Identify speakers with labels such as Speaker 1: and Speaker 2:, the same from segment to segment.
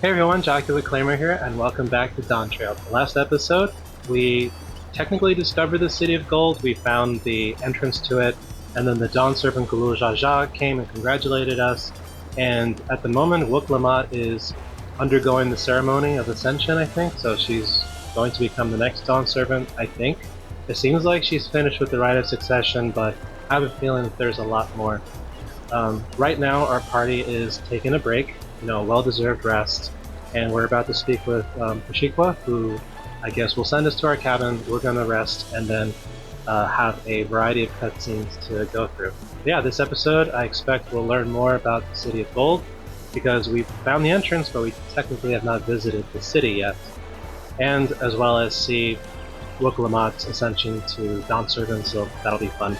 Speaker 1: Hey everyone, Jocular Claimer here, and welcome back to Dawntrail. The last episode, we technically discovered the City of Gold, we found the entrance to it, and then the Dawn Servant Gulul Jaja came and congratulated us, and at the moment, Woklamat is undergoing the ceremony of Ascension, I think, so she's going to become the next Dawn Servant, I think. It seems like she's finished with the Rite of Succession, but I have a feeling that there's a lot more. Right now, our party is taking a break, well-deserved rest, and we're about to speak with Pashikwa, who I guess will send us to our cabin. We're gonna rest and then have a variety of cutscenes to go through. Yeah, this episode I expect we'll learn more about the City of Gold because we found the entrance, but we technically have not visited the city yet, and as well as see Wukalamat's ascension to Dawn Servant, so that'll be fun.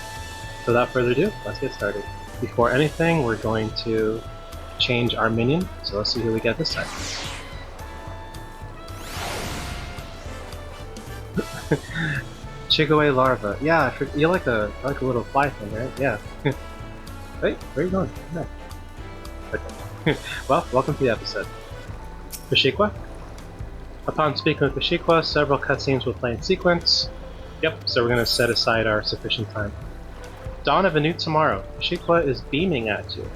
Speaker 1: So without further ado, let's get started. Before anything, we're going to change our minion, so let's see who we get this time. Chigaway larva. Yeah, you like a little fly thing, right? Yeah. Wait, where are you going? No. Okay. Well, welcome to the episode. Pashikwa? Upon speaking with Pashikwa, several cutscenes will play in sequence. Yep, so we're going to set aside our sufficient time. Dawn of a new tomorrow. Pashikwa is beaming at you.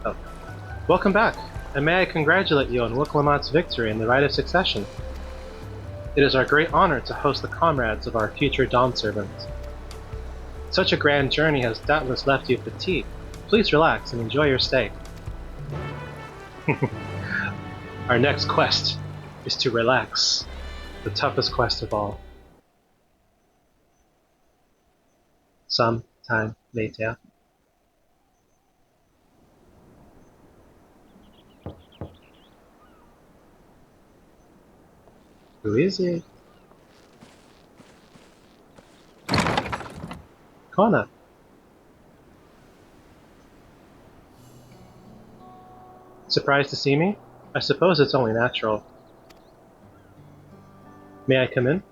Speaker 1: Oh. Welcome back, and may I congratulate you on Wukalamat's victory in the Rite of Succession. It is our great honor to host the comrades of our future Dawn Servants. Such a grand journey has doubtless left you fatigued. Please relax and enjoy your stay. Our next quest is to relax, the toughest quest of all. Sometime later. Who is it? Kona. Surprised to see me? I suppose it's only natural. May I come in?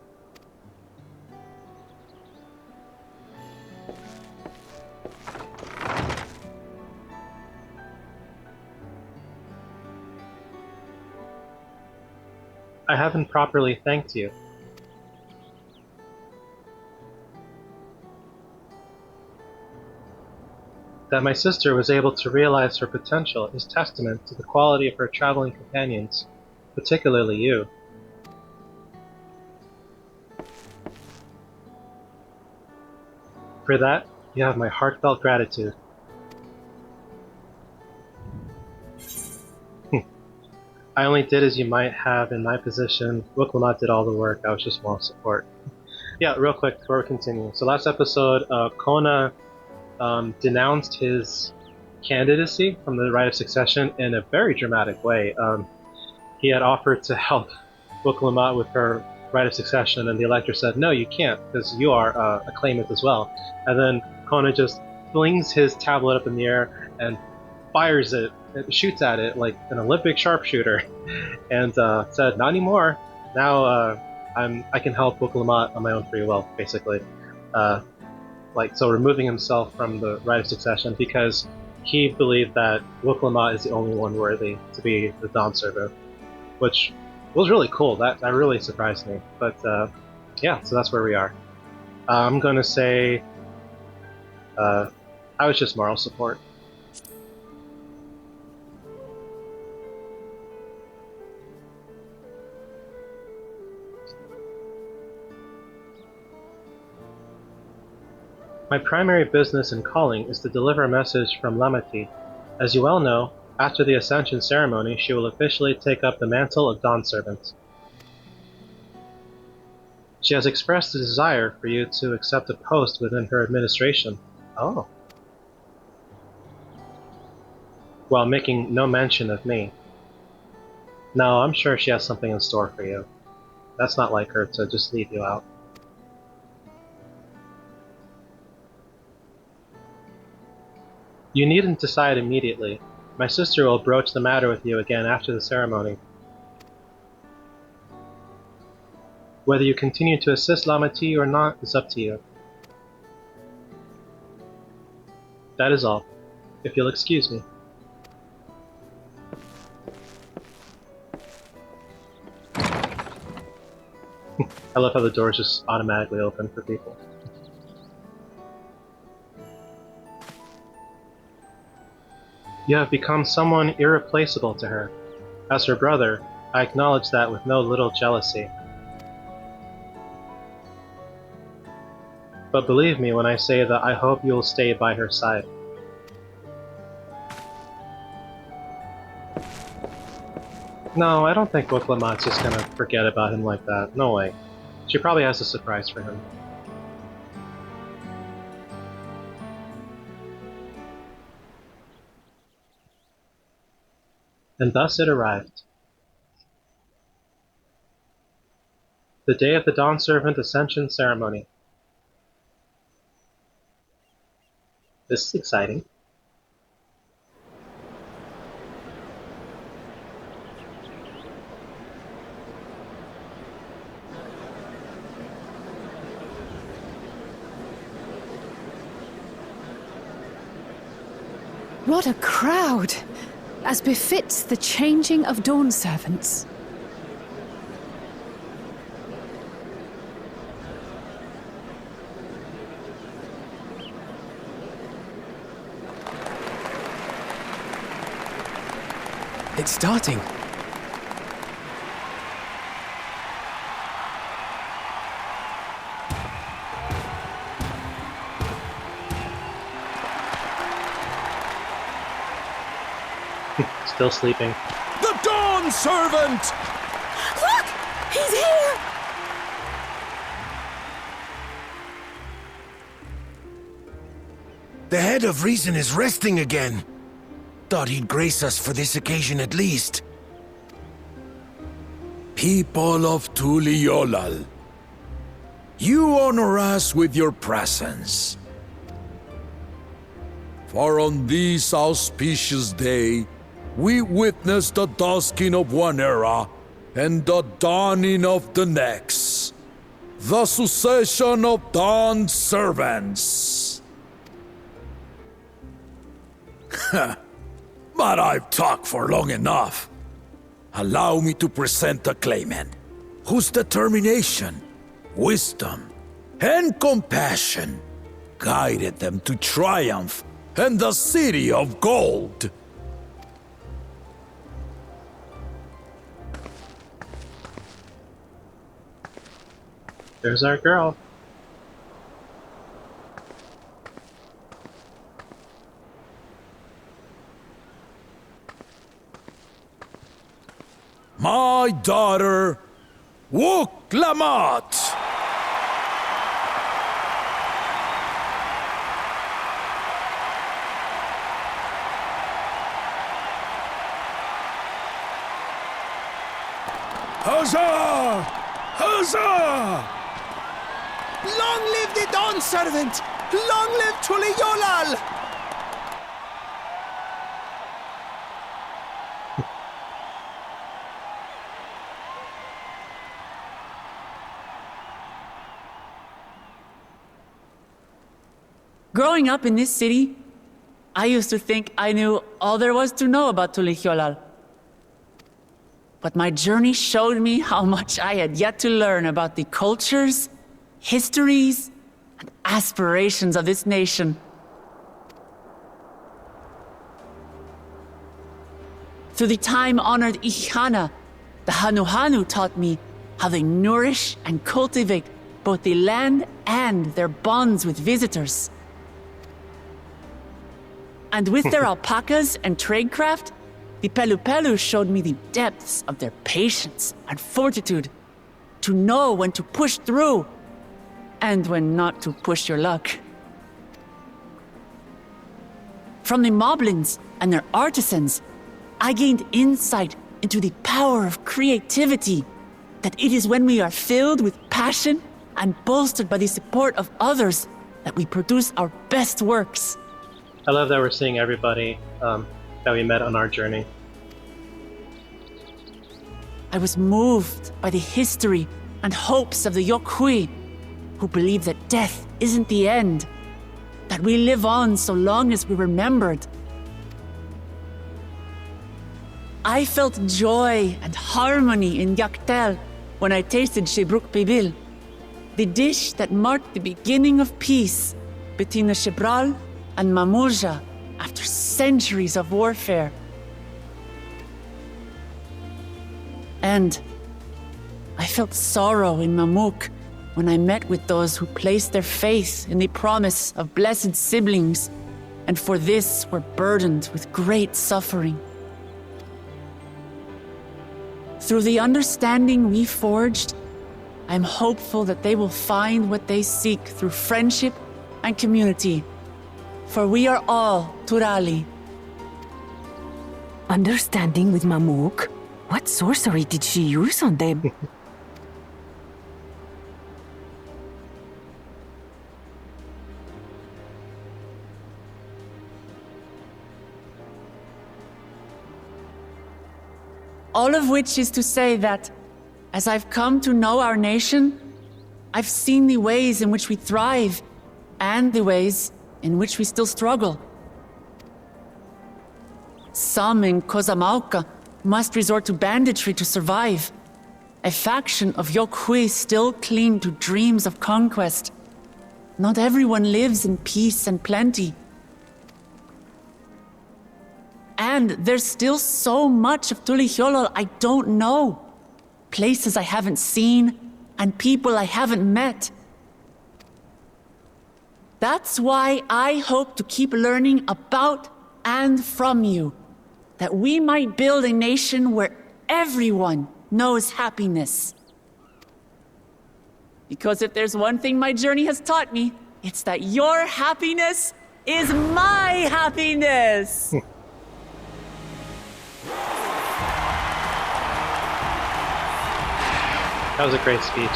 Speaker 1: I haven't properly thanked you. That my sister was able to realize her potential is testament to the quality of her traveling companions, particularly you. For that, you have my heartfelt gratitude. I only did as you might have in my position. Wukalamat did all the work, I was just moral support. Yeah, real quick before we continue. So last episode, Kona denounced his candidacy from the Rite of Succession in a very dramatic way. He had offered to help Wukalamat with her Rite of Succession, and the Elector said, "No, you can't, because you are a claimant as well." And then Kona just flings his tablet up in the air and fires it, shoots at it like an Olympic sharpshooter, and said, "Not anymore. Now I can help Wukalamat on my own free will," basically. So removing himself from the Rite of Succession because he believed that Wukalamat is the only one worthy to be the Dawn Servant, which was really cool. That really surprised me. But yeah, so that's where we are. I'm gonna say I was just moral support. My primary business and calling is to deliver a message from Lamati. As you well know, after the Ascension ceremony, she will officially take up the mantle of Dawn Servant. She has expressed a desire for you to accept a post within her administration. Oh. While making no mention of me. No, I'm sure she has something in store for you. That's not like her to just leave you out. You needn't decide immediately. My sister will broach the matter with you again after the ceremony. Whether you continue to assist Lamati or not is up to you. That is all, if you'll excuse me. I love how the doors just automatically open for people. You have become someone irreplaceable to her. As her brother, I acknowledge that with no little jealousy. But believe me when I say that I hope you'll stay by her side. No, I don't think Wuklamot's just gonna forget about him like that. No way. She probably has a surprise for him. And thus it arrived. The day of the Dawn Servant Ascension ceremony. This is exciting.
Speaker 2: What a crowd! As befits the changing of Dawn Servants.
Speaker 3: It's starting.
Speaker 1: Still sleeping.
Speaker 4: The Dawn Servant!
Speaker 2: Look! He's here!
Speaker 4: The head of reason is resting again. Thought he'd grace us for this occasion at least. People of Tuliolal, you honor us with your presence. For on this auspicious day, we witness the dusking of one era and the dawning of the next. The succession of Dawn Servants. But I've talked for long enough. Allow me to present the claimant, whose determination, wisdom, and compassion guided them to triumph and the City of Gold.
Speaker 1: There's our girl.
Speaker 4: My daughter, Wuklamot! Huzzah! Huzzah!
Speaker 3: Long live the Dawn Servant! Long live Tuliolal!
Speaker 5: Growing up in this city, I used to think I knew all there was to know about Tuliolal. But my journey showed me how much I had yet to learn about the cultures, histories, and aspirations of this nation. Through the time-honored Ihana, the Hanuhanu taught me how they nourish and cultivate both the land and their bonds with visitors. And with their alpacas and tradecraft, the Pelupelu showed me the depths of their patience and fortitude, to know when to push through and when not to push your luck. From the Moblins and their artisans, I gained insight into the power of creativity, that it is when we are filled with passion and bolstered by the support of others that we produce our best works.
Speaker 1: I love that we're seeing everybody that we met on our journey.
Speaker 5: I was moved by the history and hopes of the Yokhui, who believe that death isn't the end, that we live on so long as we're remembered. I felt joy and harmony in Yaktel when I tasted Shebruk Pibil. The dish that marked the beginning of peace between the Shibral and Mamurja after centuries of warfare. And I felt sorrow in Mamuk when I met with those who placed their faith in the promise of blessed siblings, and for this were burdened with great suffering. Through the understanding we forged, I am hopeful that they will find what they seek through friendship and community, for we are all Turali.
Speaker 2: Understanding with Mamuk? What sorcery did she use on them?
Speaker 5: All of which is to say that, as I've come to know our nation, I've seen the ways in which we thrive and the ways in which we still struggle. Some in Kozamauka must resort to banditry to survive. A faction of Yokhui still cling to dreams of conquest. Not everyone lives in peace and plenty. And there's still so much of Tulihyolol I don't know. Places I haven't seen, and people I haven't met. That's why I hope to keep learning about and from you, that we might build a nation where everyone knows happiness. Because if there's one thing my journey has taught me, it's that your happiness is my happiness!
Speaker 1: That was a great speech.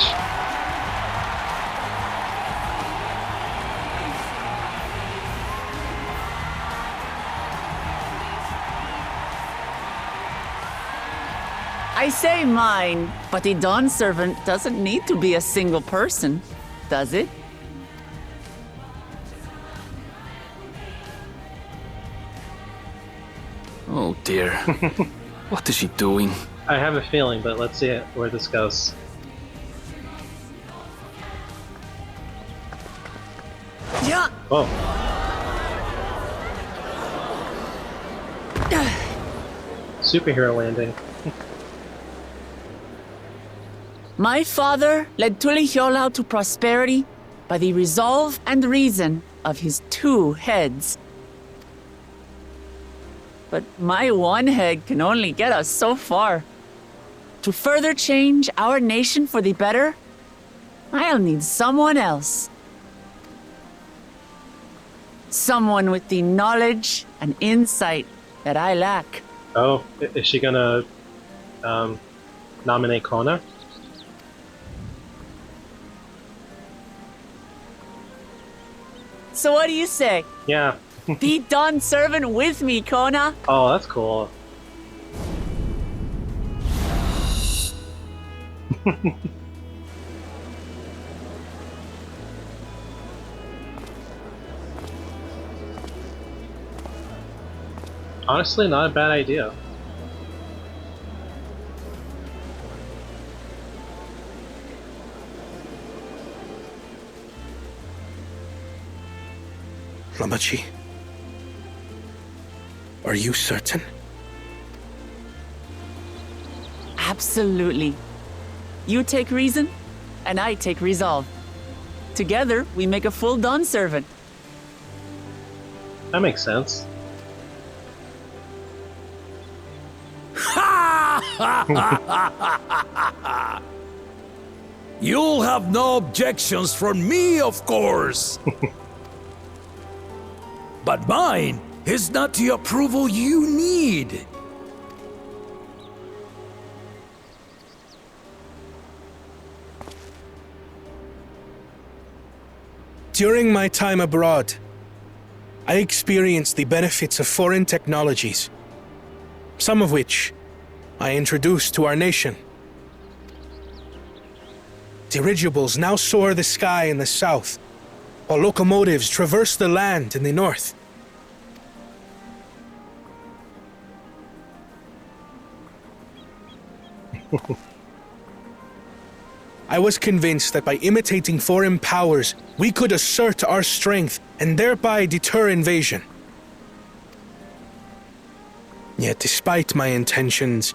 Speaker 5: I say mine, but the Dawn Servant doesn't need to be a single person, does it?
Speaker 6: Oh dear. What is she doing?
Speaker 1: I have a feeling, but let's see where this goes.
Speaker 5: Yeah.
Speaker 1: Oh. Superhero landing.
Speaker 5: My father led Tulihyolal to prosperity by the resolve and reason of his two heads. But my one head can only get us so far. To further change our nation for the better, I'll need someone else. Someone with the knowledge and insight that I lack.
Speaker 1: Oh, is she gonna nominate Kona?
Speaker 5: So what do you say?
Speaker 1: Yeah.
Speaker 5: Be Dawn Servant with me, Kona.
Speaker 1: Oh, that's cool. Honestly, not a bad idea.
Speaker 3: Lamachi, are you certain?
Speaker 5: Absolutely. You take reason, and I take resolve. Together, we make a full Dawn Servant.
Speaker 1: That makes sense.
Speaker 4: You'll have no objections from me, of course. But mine is not the approval you need.
Speaker 3: During my time abroad, I experienced the benefits of foreign technologies, some of which I introduced to our nation. Dirigibles now soar the sky in the south, while locomotives traverse the land in the north. I was convinced that by imitating foreign powers, we could assert our strength and thereby deter invasion. Yet despite my intentions,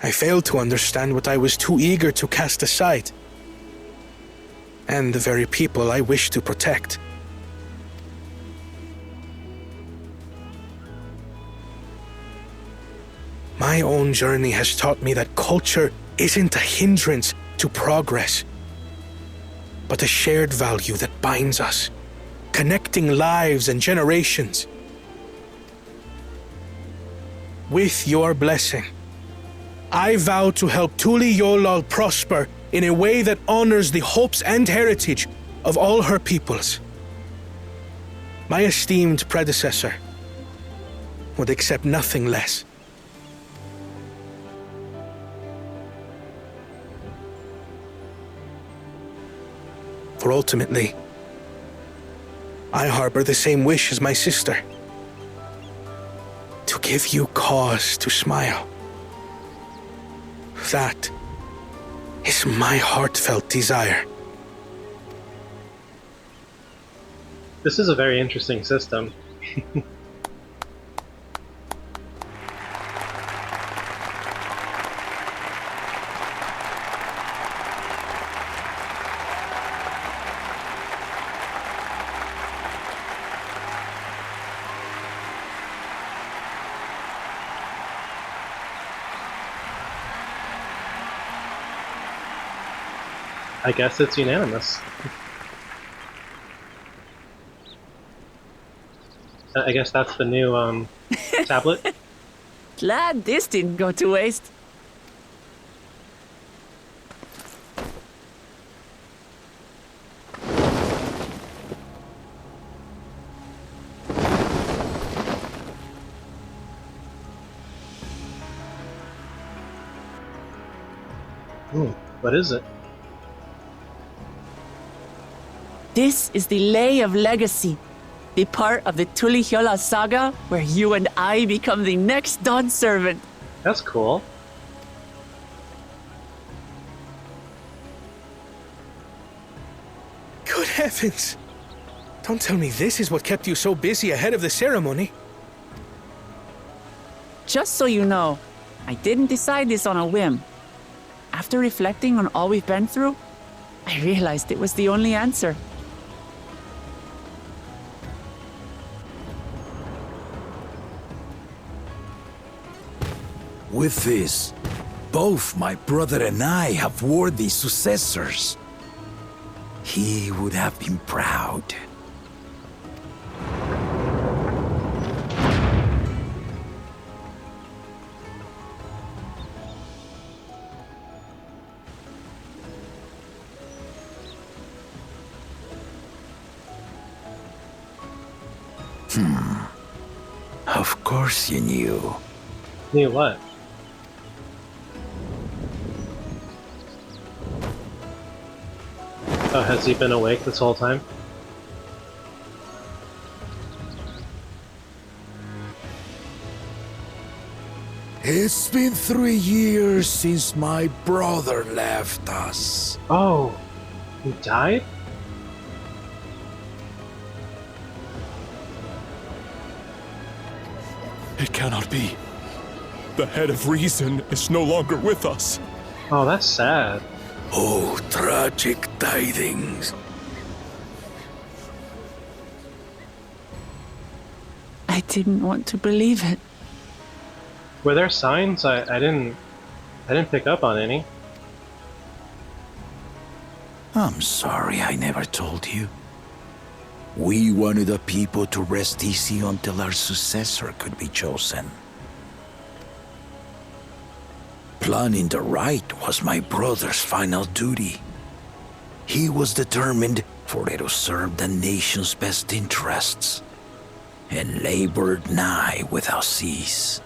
Speaker 3: I failed to understand what I was too eager to cast aside, and the very people I wish to protect. My own journey has taught me that culture isn't a hindrance to progress, but a shared value that binds us, connecting lives and generations. With your blessing, I vow to help Tural prosper in a way that honors the hopes and heritage of all her peoples. My esteemed predecessor would accept nothing less. For ultimately, I harbor the same wish as my sister. To give you cause to smile. That is my heartfelt desire.
Speaker 1: This is a very interesting system. I guess it's unanimous. I guess that's the new tablet.
Speaker 5: Glad this didn't go to waste.
Speaker 1: What is it?
Speaker 5: This is the Lay of Legacy, the part of the Tulichola saga where you and I become the next Dawn servant.
Speaker 1: That's cool.
Speaker 3: Good heavens! Don't tell me this is what kept you so busy ahead of the ceremony.
Speaker 5: Just so you know, I didn't decide this on a whim. After reflecting on all we've been through, I realized it was the only answer.
Speaker 4: With this, both my brother and I have worthy successors. He would have been proud. Of course you knew.
Speaker 1: Knew what? Oh, has he been awake this whole time?
Speaker 4: It's been 3 years since my brother left us.
Speaker 1: Oh, he died?
Speaker 7: It cannot be. The head of reason is no longer with us.
Speaker 1: Oh, that's sad.
Speaker 4: Oh, tragic tidings.
Speaker 5: I didn't want to believe it.
Speaker 1: Were there signs? I didn't pick up on any.
Speaker 4: I'm sorry I never told you. We wanted the people to rest easy until our successor could be chosen. Planning the rite was my brother's final duty. He was determined for it to serve the nation's best interests, and labored nigh without cease.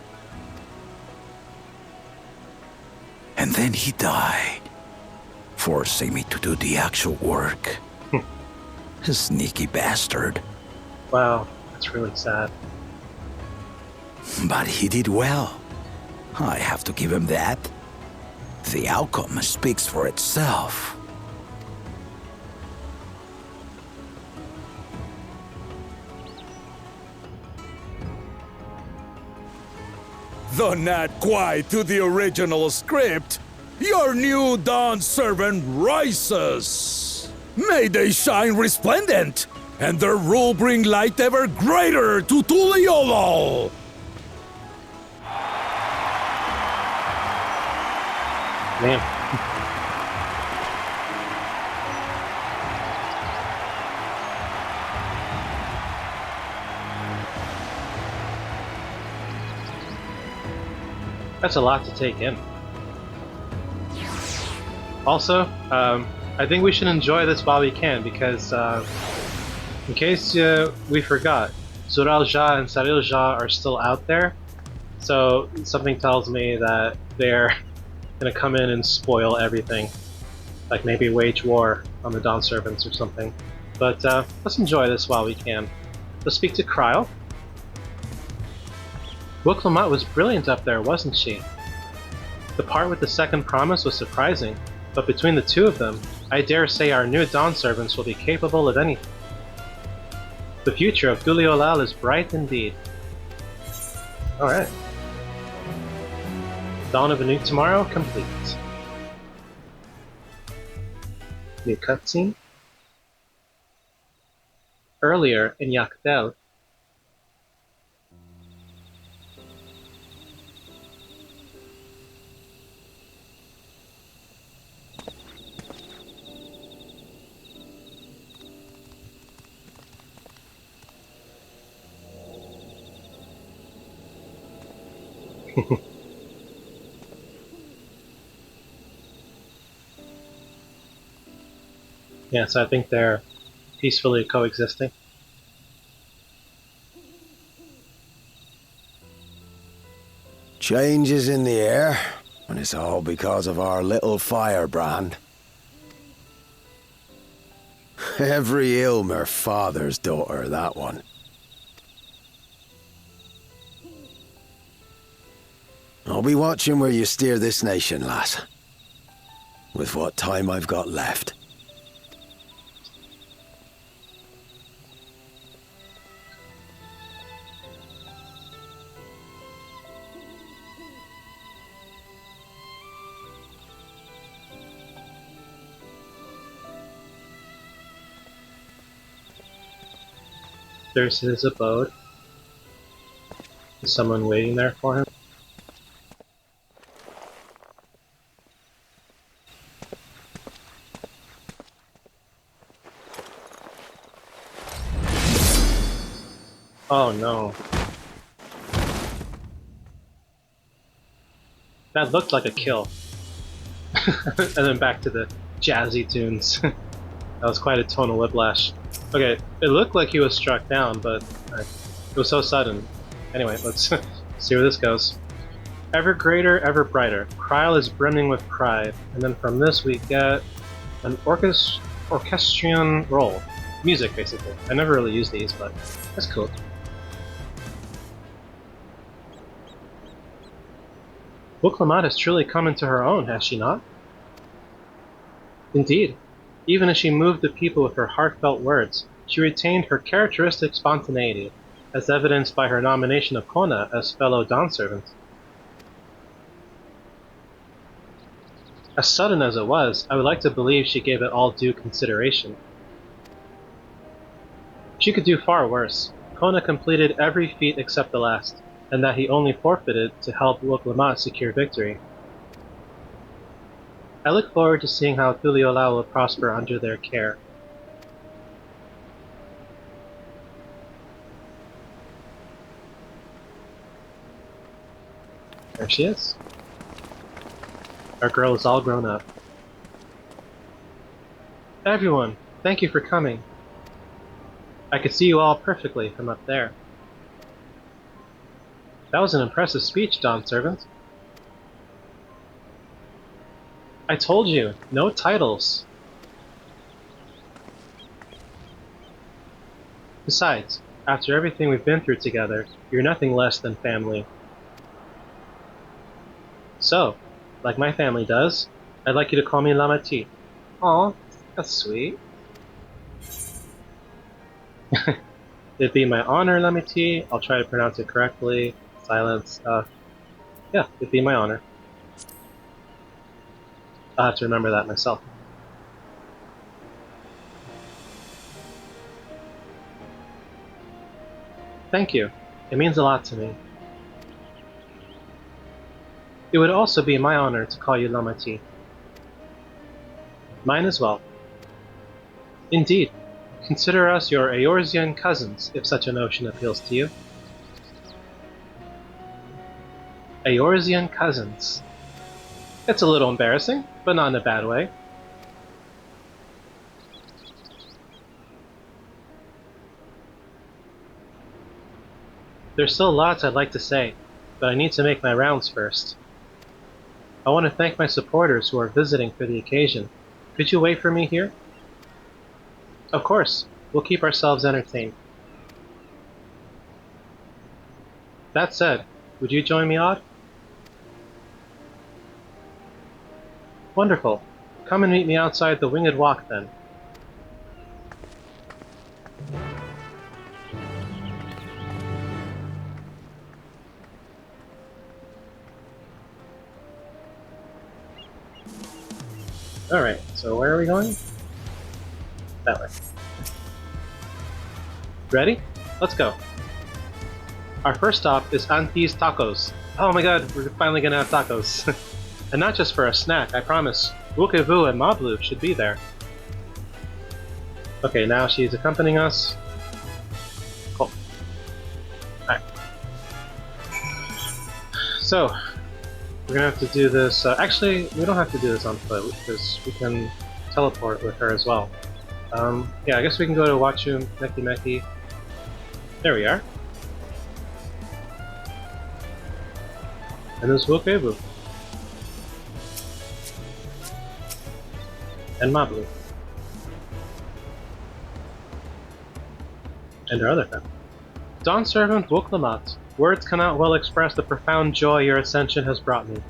Speaker 4: And then he died, forcing me to do the actual work. A sneaky bastard.
Speaker 1: Wow, that's really sad.
Speaker 4: But he did well. I have to give him that. The outcome speaks for itself. Though not quite to the original script, your new Dawn servant rises. May they shine resplendent, and their rule bring light ever greater to Tuliolol.
Speaker 1: Man. That's a lot to take in. Also, I think we should enjoy this while we can, because in case we forgot, Tural Ja and Saril Ja are still out there, so something tells me that they're gonna come in and spoil everything, like maybe wage war on the Dawn Servants or something. But let's enjoy this while we can. Let's speak to Cryle. Wilclamot was brilliant up there, wasn't she? The part with the second promise was surprising, but between the two of them, I dare say our new Dawn Servants will be capable of anything. The future of Tuliolal is bright indeed. Alright. Dawn of a New Tomorrow complete. New cutscene. Earlier in Yakdel. Yeah, so I think they're peacefully coexisting.
Speaker 8: Change is in the air, and it's all because of our little firebrand. Every Ilmer father's daughter, that one. I'll be watching where you steer this nation, lass. With what time I've got left.
Speaker 1: There's his abode. Is someone waiting there for him? Oh no. That looked like a kill. And then back to the jazzy tunes. That was quite a tonal whiplash. Okay, it looked like he was struck down, but it was so sudden. Anyway, let's see where this goes. Ever greater, ever brighter. Cryle is brimming with pride. And then from this we get an orchestrion roll. Music, basically. I never really used these, but that's cool. Wilclamot has truly come into her own, has she not? Indeed. Even as she moved the people with her heartfelt words, she retained her characteristic spontaneity, as evidenced by her nomination of Kona as fellow Dawn servant. As sudden as it was, I would like to believe she gave it all due consideration. She could do far worse. Kona completed every feat except the last, and that he only forfeited to help Wilclamot secure victory. I look forward to seeing how Tuliolal will prosper under their care. There she is. Our girl is all grown up. Everyone, thank you for coming. I could see you all perfectly from up there. That was an impressive speech, Dawn Servant. I told you, no titles. Besides, after everything we've been through together, you're nothing less than family. So, like my family does, I'd like you to call me Lamati. Aw, that's sweet. It'd be my honor, Lamati. I'll try to pronounce it correctly. Silence. Yeah, it'd be my honor. I'll have to remember that myself. Thank you. It means a lot to me. It would also be my honor to call you Lamati. Mine as well. Indeed. Consider us your Eorzean cousins, if such a notion appeals to you. Eorzean cousins. It's a little embarrassing, but not in a bad way. There's still lots I'd like to say, but I need to make my rounds first. I want to thank my supporters who are visiting for the occasion. Could you wait for me here? Of course, we'll keep ourselves entertained. That said, would you join me, Odd? Wonderful. Come and meet me outside the Winged Walk, then. Alright, so where are we going? That way. Ready? Let's go. Our first stop is Auntie's Tacos. Oh my god, we're finally gonna have tacos. And not just for a snack, I promise. Wukevu and Mablu should be there. Okay, now she's accompanying us. Cool. Alright. So, we're gonna have to do this. Actually, we don't have to do this on foot because we can teleport with her as well. Yeah, I guess we can go to Wachu Meki Meki. There we are. And there's Wukevu. And Mablu. And our other family. Dawn Servant Wuklamat. Words cannot well express the profound joy your ascension has brought me.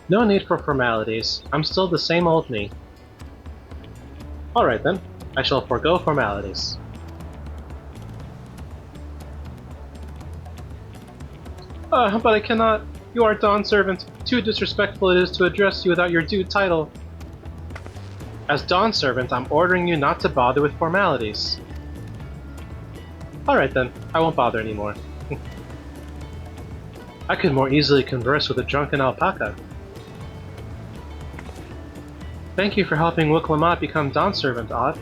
Speaker 1: No need for formalities. I'm still the same old me. Alright then. I shall forego formalities. But I cannot. You are Dawn Servant. Too disrespectful it is to address you without your due title. As Dawn Servant, I'm ordering you not to bother with formalities. Alright then, I won't bother anymore. I could more easily converse with a drunken alpaca. Thank you for helping Wuklamat become Dawn Servant, Odd.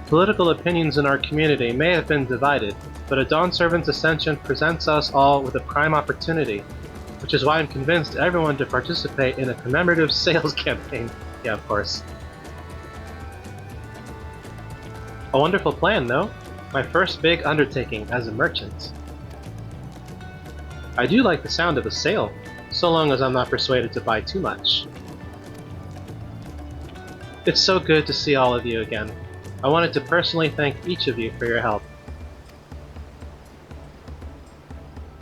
Speaker 1: Political opinions in our community may have been divided, but a Dawn Servant's ascension presents us all with a prime opportunity, which is why I'm convinced everyone to participate in a commemorative sales campaign. Yeah, of course. A wonderful plan, no? My first big undertaking as a merchant. I do like the sound of a sale, so long as I'm not persuaded to buy too much. It's so good to see all of you again. I wanted to personally thank each of you for your help.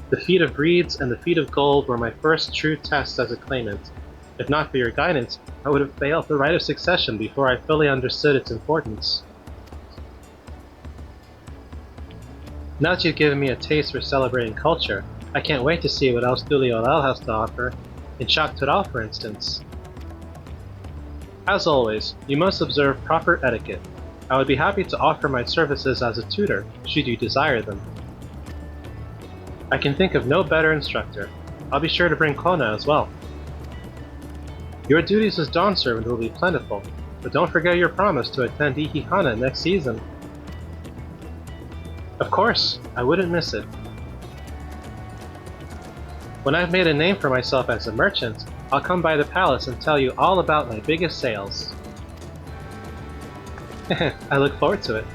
Speaker 1: The feat of reeds and the feat of gold were my first true tests as a claimant. If not for your guidance, I would have failed the rite of succession before I fully understood its importance. Now that you've given me a taste for celebrating culture, I can't wait to see what else Tural has to offer, in Shak Tural for instance. As always, you must observe proper etiquette. I would be happy to offer my services as a tutor, should you desire them. I can think of no better instructor. I'll be sure to bring Kona as well. Your duties as Dawn Servant will be plentiful, but don't forget your promise to attend Ihihana next season. Of course, I wouldn't miss it. When I've made a name for myself as a merchant, I'll come by the palace and tell you all about my biggest sales. I look forward to it.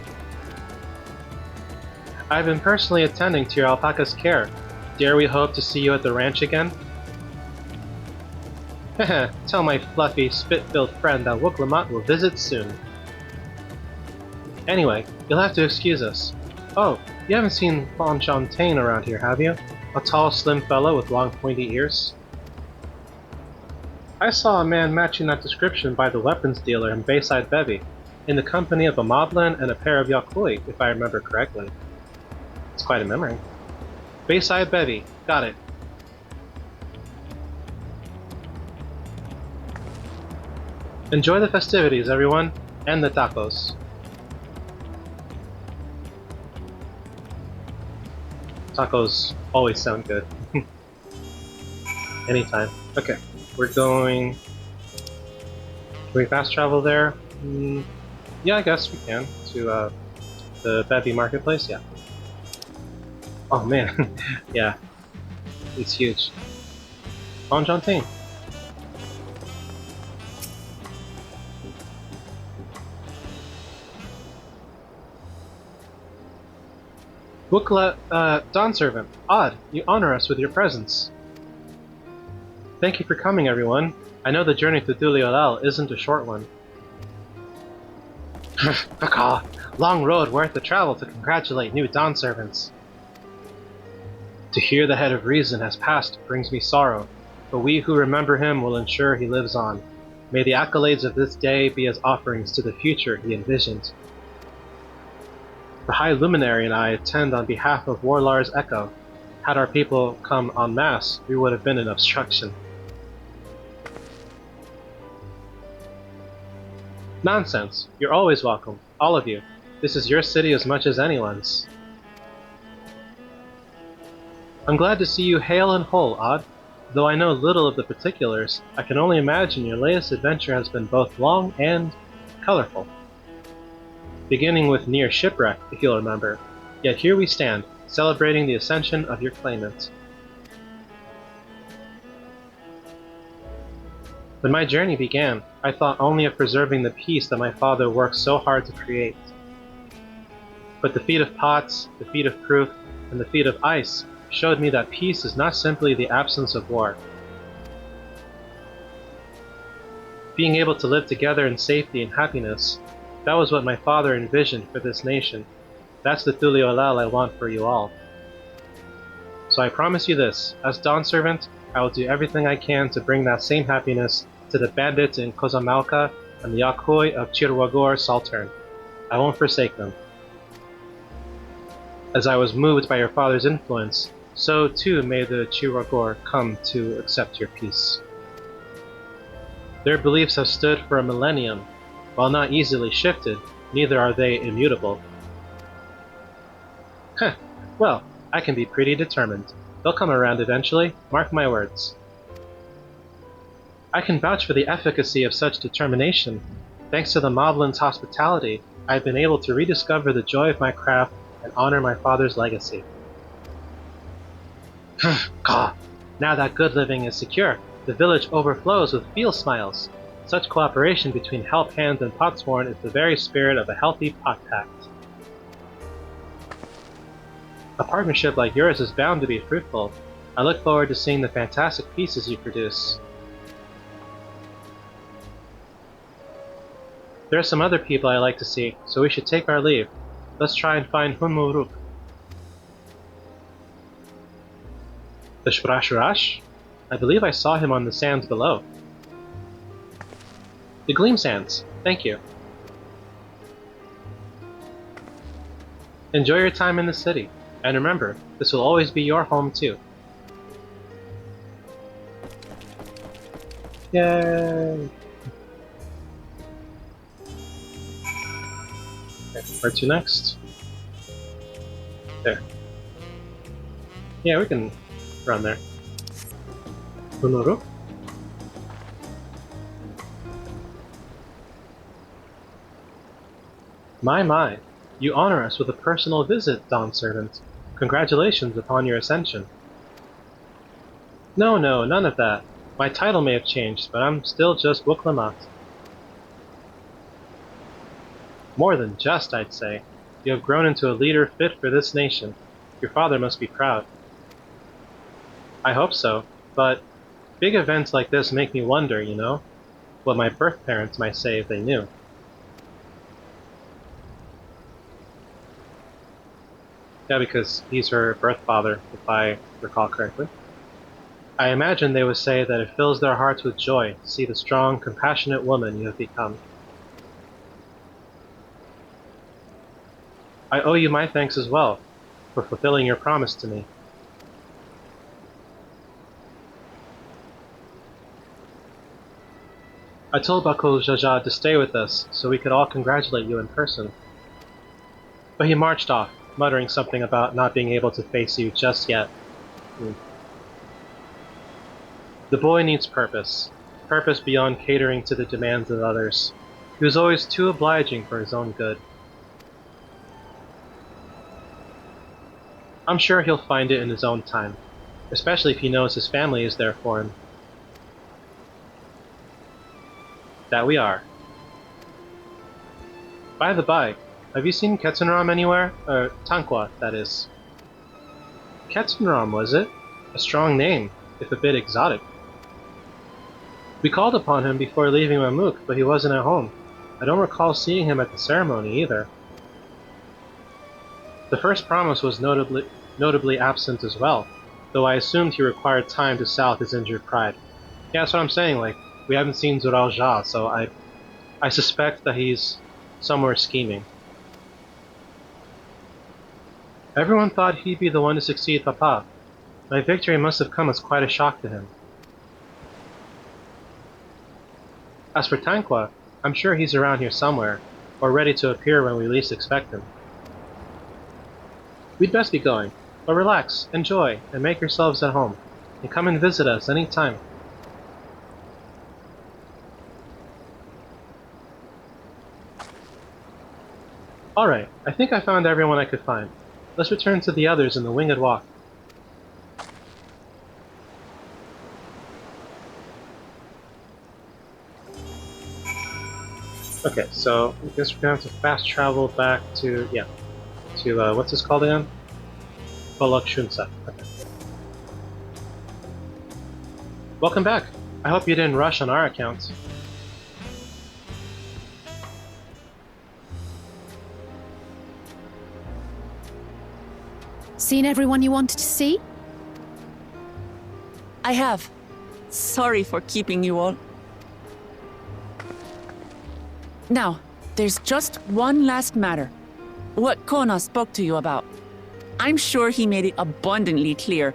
Speaker 1: I've been personally attending to your alpaca's care. Dare we hope to see you at the ranch again? Tell my fluffy, spit-filled friend that Wuklamat will visit soon. Anyway, you'll have to excuse us. Oh, You haven't seen Fontaine around here, have you? A tall, slim fellow with long, pointy ears? I saw a man matching that description by the weapons dealer in Bayside Bevy, in the company of a moblin and a pair of Yakui, if I remember correctly. It's quite a memory. Bayside Bevy, got it. Enjoy the festivities, everyone, and the tacos. Tacos always sound good. Anytime. Okay, we're going... Can we fast travel there? Yeah, I guess we can. To the Bevy Marketplace, yeah. Oh man, yeah. It's huge. Fontaine. Booklet, Dawn Servant, odd, you honor us with your presence. Thank you for coming, everyone. I know the journey to Tural isn't a short one. Long road worth the travel to congratulate new Dawn Servants. To hear the head of reason has passed brings me sorrow, but we who remember him will ensure he lives on. May the accolades of this day be as offerings to the future he envisioned. The High Luminary and I attend on behalf of Warlar's Echo. Had our people come en masse, we would have been an obstruction. Nonsense. You're always welcome. All of you. This is your city as much as anyone's. I'm glad to see you hale and whole, Odd. Though I know little of the particulars, I can only imagine your latest adventure has been both long and colorful. Beginning with near shipwreck, if you'll remember. Yet here we stand, celebrating the ascension of your claimant. When my journey began, I thought only of preserving the peace that my father worked so hard to create. But the feat of Pots, the feat of Proof, and the feat of Ice showed me that peace is not simply the absence of war. Being able to live together in safety and happiness, that was what my father envisioned for this nation. That's the Tural I want for you all. So I promise you this, as Dawn Servant, I will do everything I can to bring that same happiness to the bandits in Cozamalca and the Yakui of Chirwagor Saltern. I won't forsake them. As I was moved by your father's influence, so too may the Chirwagor come to accept your peace. Their beliefs have stood for a millennium. While not easily shifted, neither are they immutable. Heh, well, I can be pretty determined. They'll come around eventually, mark my words. I can vouch for the efficacy of such determination. Thanks to the Moblin's hospitality, I have been able to rediscover the joy of my craft and honor my father's legacy. God, now that good living is secure, the village overflows with field smiles. Such cooperation between Help Hands and Potsworn is the very spirit of a healthy pot pact. A partnership like yours is bound to be fruitful. I look forward to seeing the fantastic pieces you produce. There are some other people I like to see, so we should take our leave. Let's try and find Hunmuruk. The Shprashurash? I believe I saw him on the sands below. The Gleam Sands. Thank you. Enjoy your time in the city. And remember, this will always be your home too. Yay! Okay, where to next? There. Yeah, we can run there. Hunmuruk? My, you honor us with a personal visit, Dawn Servant. Congratulations upon your ascension. No, none of that. My title may have changed, but I'm still just Wuklemat. More than just, I'd say. You have grown into a leader fit for this nation. Your father must be proud. I hope so, but big events like this make me wonder, you know? What my birth parents might say if they knew. Yeah, because he's her birth father, if I recall correctly. I imagine they would say that it fills their hearts with joy to see the strong, compassionate woman you have become. I owe you my thanks as well, for fulfilling your promise to me. I told Bakul Jaja to stay with us, so we could all congratulate you in person. But he marched off, muttering something about not being able to face you just yet. The boy needs purpose. Purpose beyond catering to the demands of others. He was always too obliging for his own good. I'm sure he'll find it in his own time, especially if he knows his family is there for him. That we are. By the by, have you seen Ketsunram anywhere? Tankwa, that is. Ketsunram, was it? A strong name, if a bit exotic. We called upon him before leaving Mamuk, but he wasn't at home. I don't recall seeing him at the ceremony either. The first promise was notably absent as well, though I assumed he required time to salve his injured pride. Yeah, that's what I'm saying, like, we haven't seen Tural Ja, so I suspect that he's somewhere scheming. Everyone thought he'd be the one to succeed Papa. My victory must have come as quite a shock to him. As for Tankwa, I'm sure he's around here somewhere, or ready to appear when we least expect him. We'd best be going, but relax, enjoy, and make yourselves at home, and come and visit us any time. Alright, I think I found everyone I could find. Let's return to the others in the Winged Walk. Okay, so I guess we're gonna have to fast travel back to, what's this called again? Bolok Shunsa. Okay. Welcome back. I hope you didn't rush on our account.
Speaker 2: Seen everyone you wanted to see?
Speaker 5: I have. Sorry for keeping you all. Now, there's just one last matter. What Kona spoke to you about. I'm sure he made it abundantly clear,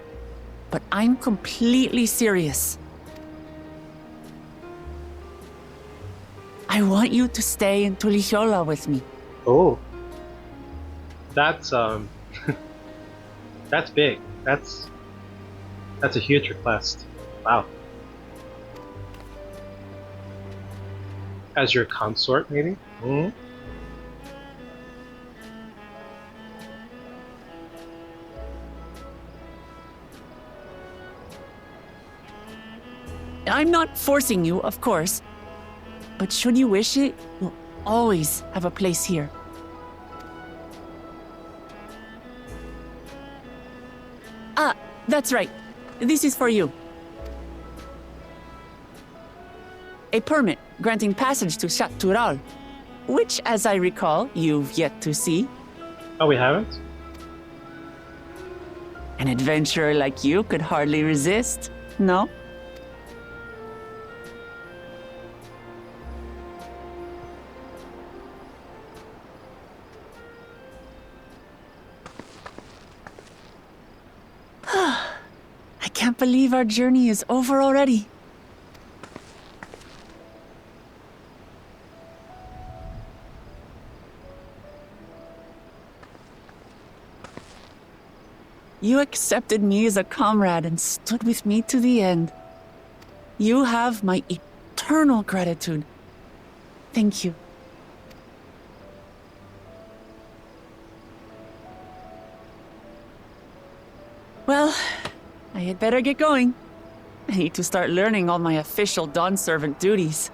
Speaker 5: but I'm completely serious. I want you to stay in Tulihiola with me.
Speaker 1: Oh. That's, that's big. That's a huge request. Wow. As your consort, maybe? Mm-hmm.
Speaker 5: I'm not forcing you, of course. But should you wish it, you'll always have a place here. Ah, that's right. This is for you. A permit granting passage to Tural, which, as I recall, you've yet to see.
Speaker 1: Oh, we haven't?
Speaker 5: An adventurer like you could hardly resist, no? I can't believe our journey is over already. You accepted me as a comrade and stood with me to the end. You have my eternal gratitude. Thank you. Well, I had better get going. I need to start learning all my official Dawn servant duties.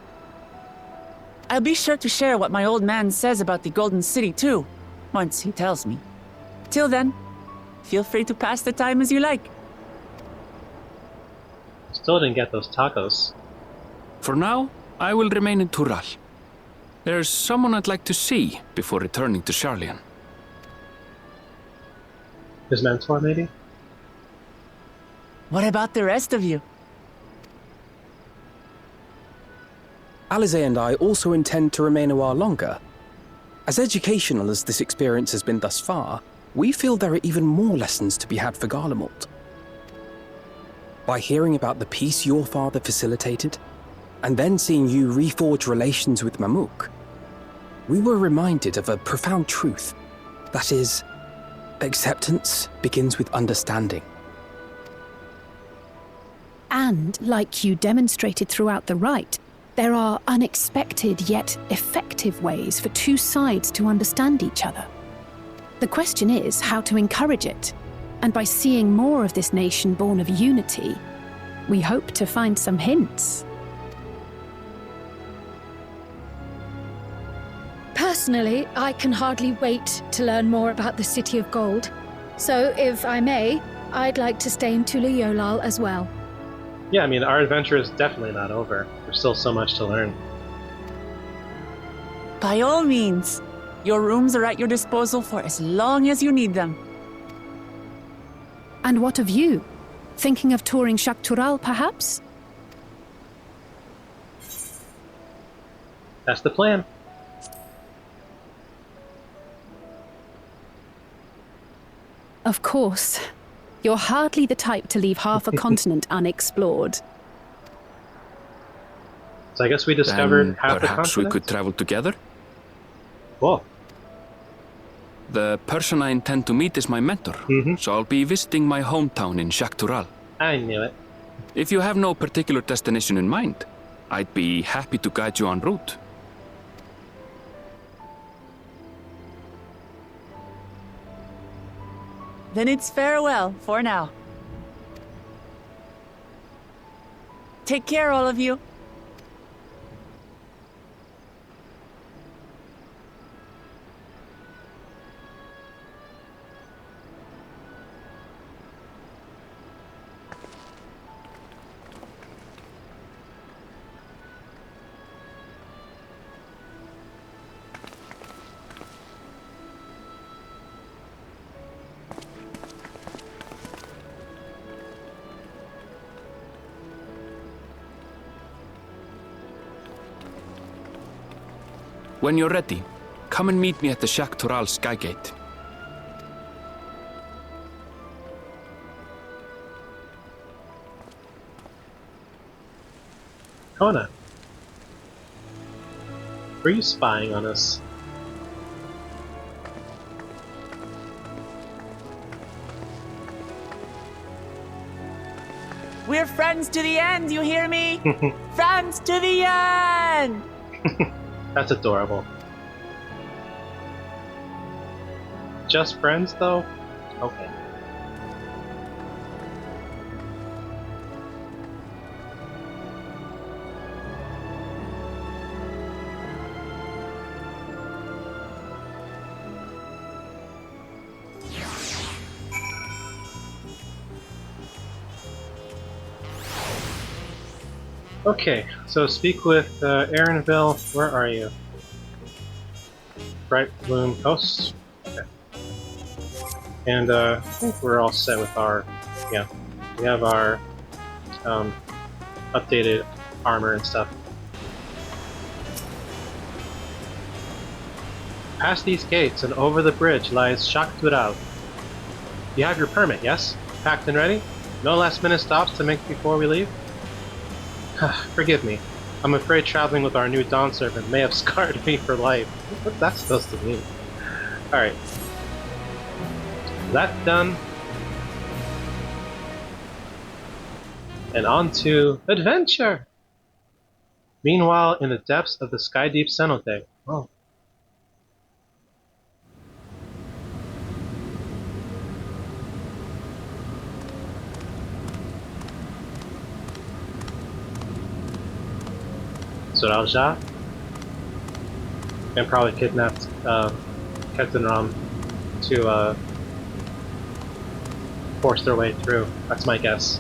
Speaker 5: I'll be sure to share what my old man says about the Golden City too, once he tells me. Till then, feel free to pass the time as you like.
Speaker 1: Still didn't get those tacos.
Speaker 6: For now, I will remain in Tural. There's someone I'd like to see before returning to Sharlayan.
Speaker 1: His mentor, maybe?
Speaker 5: What about the rest of you?
Speaker 9: Alize and I also intend to remain a while longer. As educational as this experience has been thus far, we feel there are even more lessons to be had for Garlemald. By hearing about the peace your father facilitated, and then seeing you reforge relations with Mamuk, we were reminded of a profound truth. That is, acceptance begins with understanding.
Speaker 2: And, like you demonstrated throughout the rite, there are unexpected yet effective ways for two sides to understand each other. The question is how to encourage it, and by seeing more of this nation born of unity, we hope to find some hints.
Speaker 10: Personally, I can hardly wait to learn more about the City of Gold. So, if I may, I'd like to stay in Tural as well.
Speaker 1: Yeah, I mean, our adventure is definitely not over. There's still so much to learn.
Speaker 5: By all means. Your rooms are at your disposal for as long as you need them.
Speaker 2: And what of you? Thinking of touring Tural, perhaps?
Speaker 1: That's the plan.
Speaker 2: Of course. You're hardly the type to leave half a continent unexplored.
Speaker 1: So I guess we discovered
Speaker 6: Then
Speaker 1: half the
Speaker 6: perhaps we
Speaker 1: continent?
Speaker 6: could travel together?
Speaker 1: Cool.
Speaker 6: The person I intend to meet is my mentor, so I'll be visiting my hometown in Tural.
Speaker 1: I knew it.
Speaker 6: If you have no particular destination in mind, I'd be happy to guide you en route.
Speaker 5: Then it's farewell for now. Take care, all of you.
Speaker 6: When you're ready, come and meet me at the Tural Skygate.
Speaker 1: Kona. Were you spying on us?
Speaker 5: We're friends to the end, you hear me? Friends to the end!
Speaker 1: That's adorable. Just friends, though? Okay. Okay, so speak with Aaronville. Where are you? Bright Bloom Coast? Okay. And I think we're all set with our... Yeah, we have our updated armor and stuff. Past these gates and over the bridge lies Tural. You have your permit, yes? Packed and ready? No last minute stops to make before we leave? Forgive me. I'm afraid traveling with our new Dawn Servant may have scarred me for life. What's that supposed to mean? Alright. That done. And on to adventure! Meanwhile, in the depths of the sky-deep cenote. Oh. Suralja and probably kidnapped Captain Ram to force their way through. That's my guess.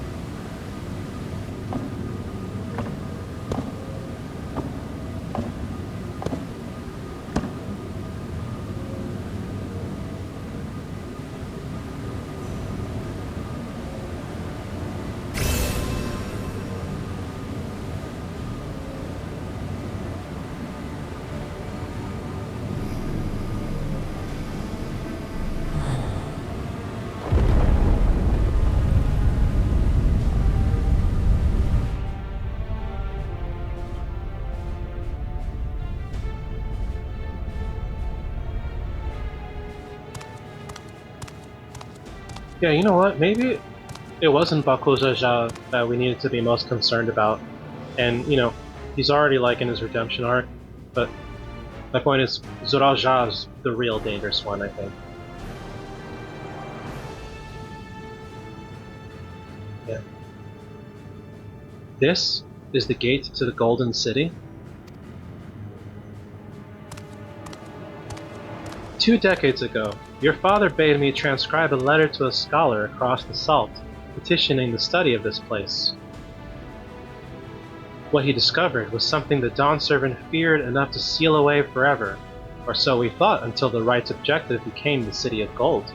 Speaker 1: Yeah, you know what? Maybe it wasn't Bakuzaja that we needed to be most concerned about. And, you know, he's already like in his redemption arc, but my point is Zuraja's the real dangerous one, I think. Yeah. This is the gate to the Golden City. 2 decades ago, your father bade me transcribe a letter to a scholar across the salt, petitioning the study of this place. What he discovered was something the Dawn Servant feared enough to seal away forever, or so we thought until the right's objective became the City of Gold.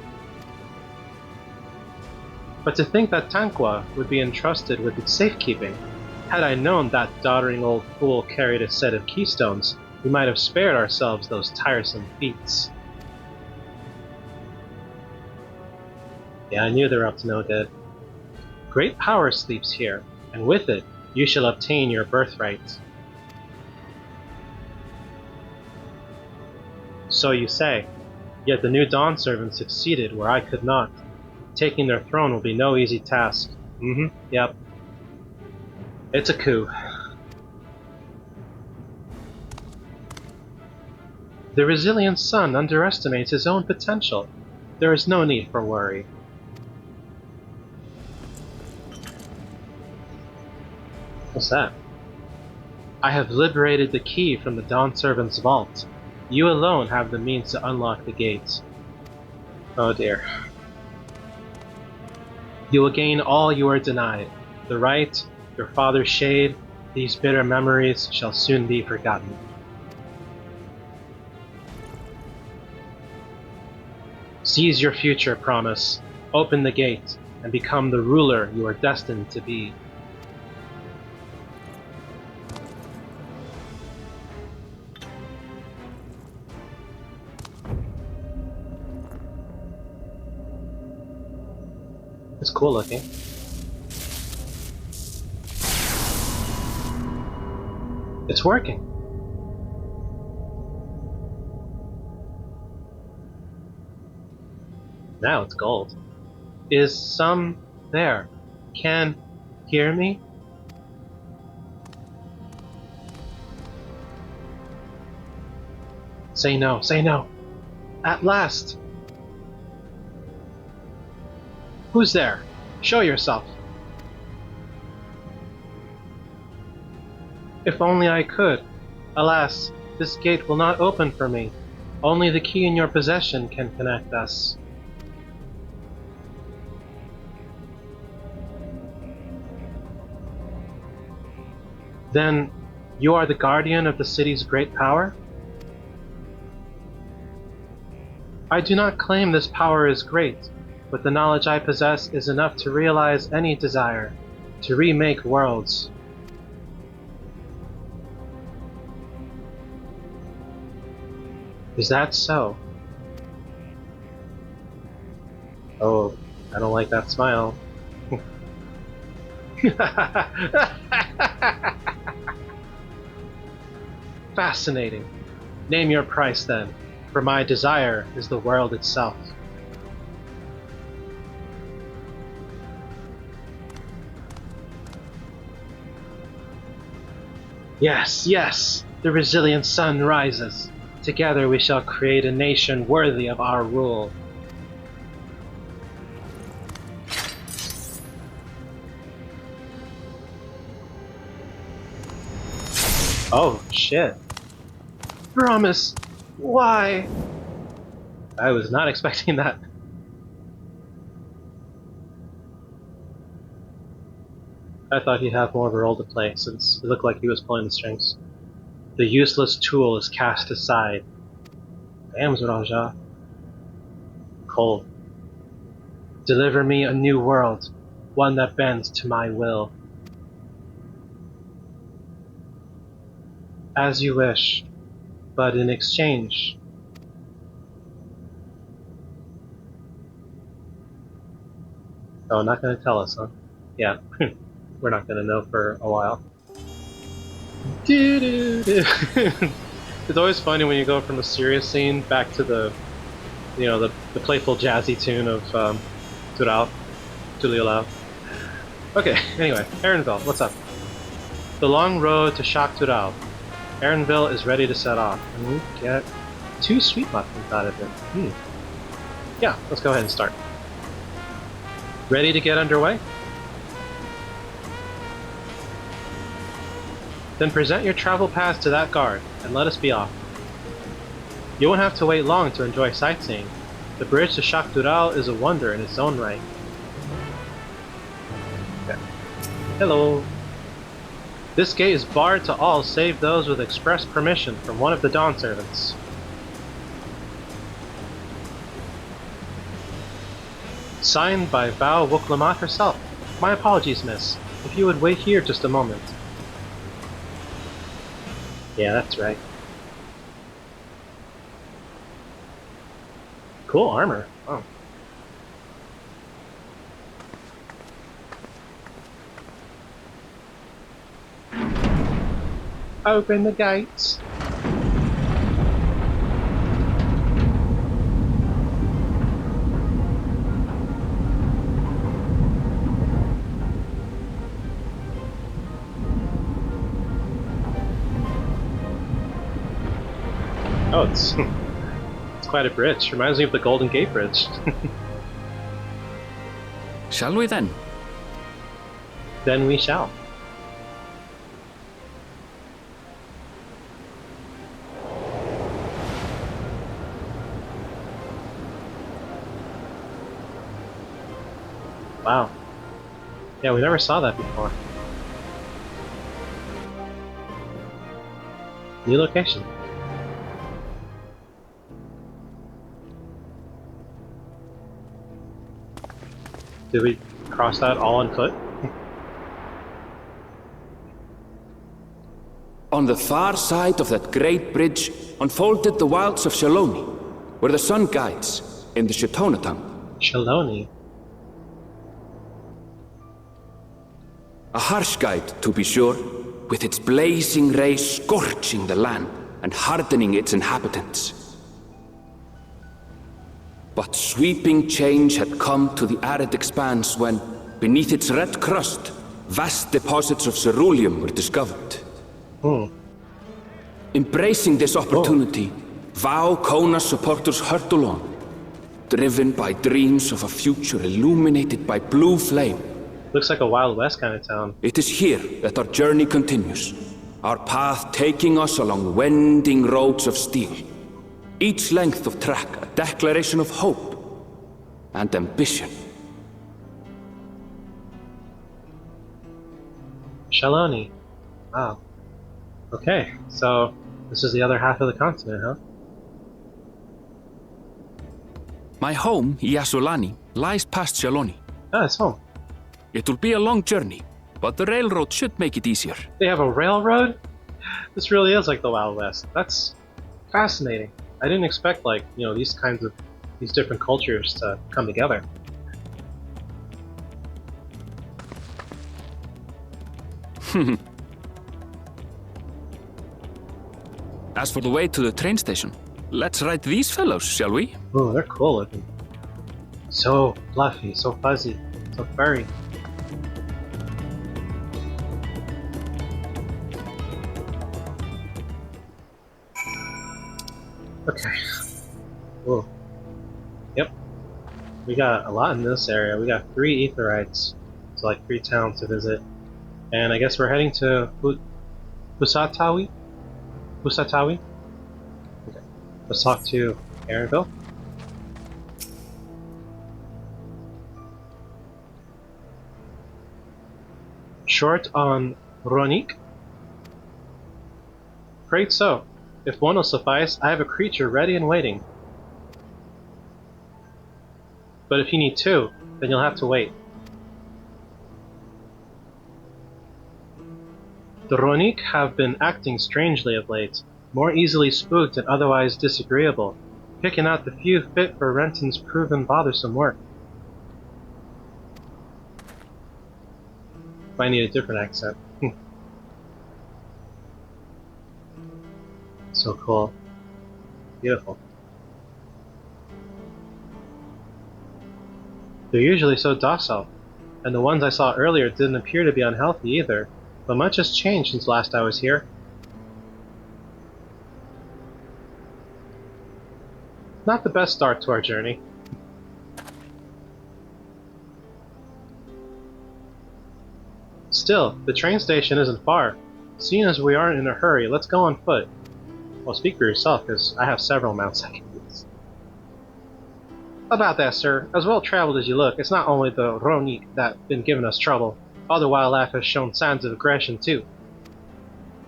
Speaker 1: But to think that Tanqua would be entrusted with its safekeeping, had I known that doddering old fool carried a set of keystones, we might have spared ourselves those tiresome feats. Yeah, I knew they were up to no good. Great power sleeps here, and with it, you shall obtain your birthright. So you say, yet the new Dawn Servant succeeded where I could not. Taking their throne will be no easy task. Yep. It's a coup. The resilient son underestimates his own potential. There is no need for worry. What's that? I have liberated the key from the Dawn Servant's vault. You alone have the means to unlock the gates. Oh dear. You will gain all you are denied. The right, your father's shade, these bitter memories shall soon be forgotten. Seize your future, promise. Open the gate, and become the ruler you are destined to be. It's cool looking. It's working. Now it's gold. Is some there? Can hear me? Say no, say no. At last! Who's there? Show yourself. If only I could. Alas, this gate will not open for me. Only the key in your possession can connect us. Then, you are the guardian of the city's great power? I do not claim this power is great, but the knowledge I possess is enough to realize any desire, to remake worlds. Is that so? Oh, I don't like that smile. Fascinating. Name your price then, for my desire is the world itself. Yes, yes, the resilient sun rises. Together we shall create a nation worthy of our rule. Oh, shit. Promise! Why? I was not expecting that. I thought he'd have more of a role to play, since it looked like he was pulling the strings. The useless tool is cast aside. Damn, Zuraja. Cold. Deliver me a new world, one that bends to my will. As you wish, but in exchange. Oh, not gonna tell us, huh? Yeah, we're not gonna know for a while. It's always funny when you go from a serious scene back to the, you know, the playful jazzy tune of Tural. Tural. Okay, anyway, Erenville, what's up? The long road to Shak Tural. Erenville is ready to set off, and we get 2 sweet muffins out of it. Yeah, let's go ahead and start. Ready to get underway? Then present your travel pass to that guard, and let us be off. You won't have to wait long to enjoy sightseeing. The bridge to Shak Tural is a wonder in its own right. Okay. Hello. This gate is barred to all save those with express permission from one of the Dawn servants. Signed by Val Wuklamot herself. My apologies, miss. If you would wait here just a moment. Yeah, that's right. Cool armor. Oh. Open the gates. Oh, it's quite a bridge. Reminds me of the Golden Gate Bridge.
Speaker 6: Shall we then?
Speaker 1: Then we shall. Wow. Yeah, we never saw that before. New location. Did we cross that all on foot?
Speaker 6: On the far side of that great bridge unfolded the wilds of Shaloni, where the sun guides in the Shatona tongue.
Speaker 1: Shaloni.
Speaker 6: A harsh guide, to be sure, with its blazing rays scorching the land and hardening its inhabitants. But sweeping change had come to the arid expanse when, beneath its red crust, vast deposits of ceruleum were discovered. Embracing this opportunity, Vau Kona supporters hurtled along, driven by dreams of a future illuminated by blue flame.
Speaker 1: Looks like a Wild West kind of town.
Speaker 6: It is here that our journey continues, our path taking us along winding roads of steel. Each length of track a declaration of hope and ambition.
Speaker 1: Shaloni. Wow. Okay, so this is the other half of the continent, huh?
Speaker 6: My home, Yasulani, lies past Shaloni.
Speaker 1: Ah, it's home.
Speaker 6: It will be a long journey, but the railroad should make it easier.
Speaker 1: They have a railroad? This really is like the Wild West. That's fascinating. I didn't expect, like, you know, these different cultures to come together.
Speaker 6: As for the way to the train station, let's ride these fellows, shall we?
Speaker 1: Oh, they're cool looking. So fluffy, so fuzzy, so furry. Okay. Whoa. Yep. We got a lot in this area. We got 3 Aetherites. So like 3 towns to visit. And I guess we're heading to Husatawi? Husatawi? Okay. Let's talk to Erenville. Short on Ronik? Great so. If one will suffice, I have a creature ready and waiting. But if you need 2, then you'll have to wait. The Ronik have been acting strangely of late, more easily spooked and otherwise disagreeable, picking out the few fit for Renton's proven bothersome work. Might need a different accent. So cool. Beautiful. They're usually so docile, and the ones I saw earlier didn't appear to be unhealthy either, but much has changed since last I was here. Not the best start to our journey. Still, the train station isn't far. Seeing as we aren't in a hurry, let's go on foot. Well, speak for yourself, because I have several mounts I can use. About that, sir. As well-traveled as you look, it's not only the Ronik that's been giving us trouble. Other wildlife has shown signs of aggression, too.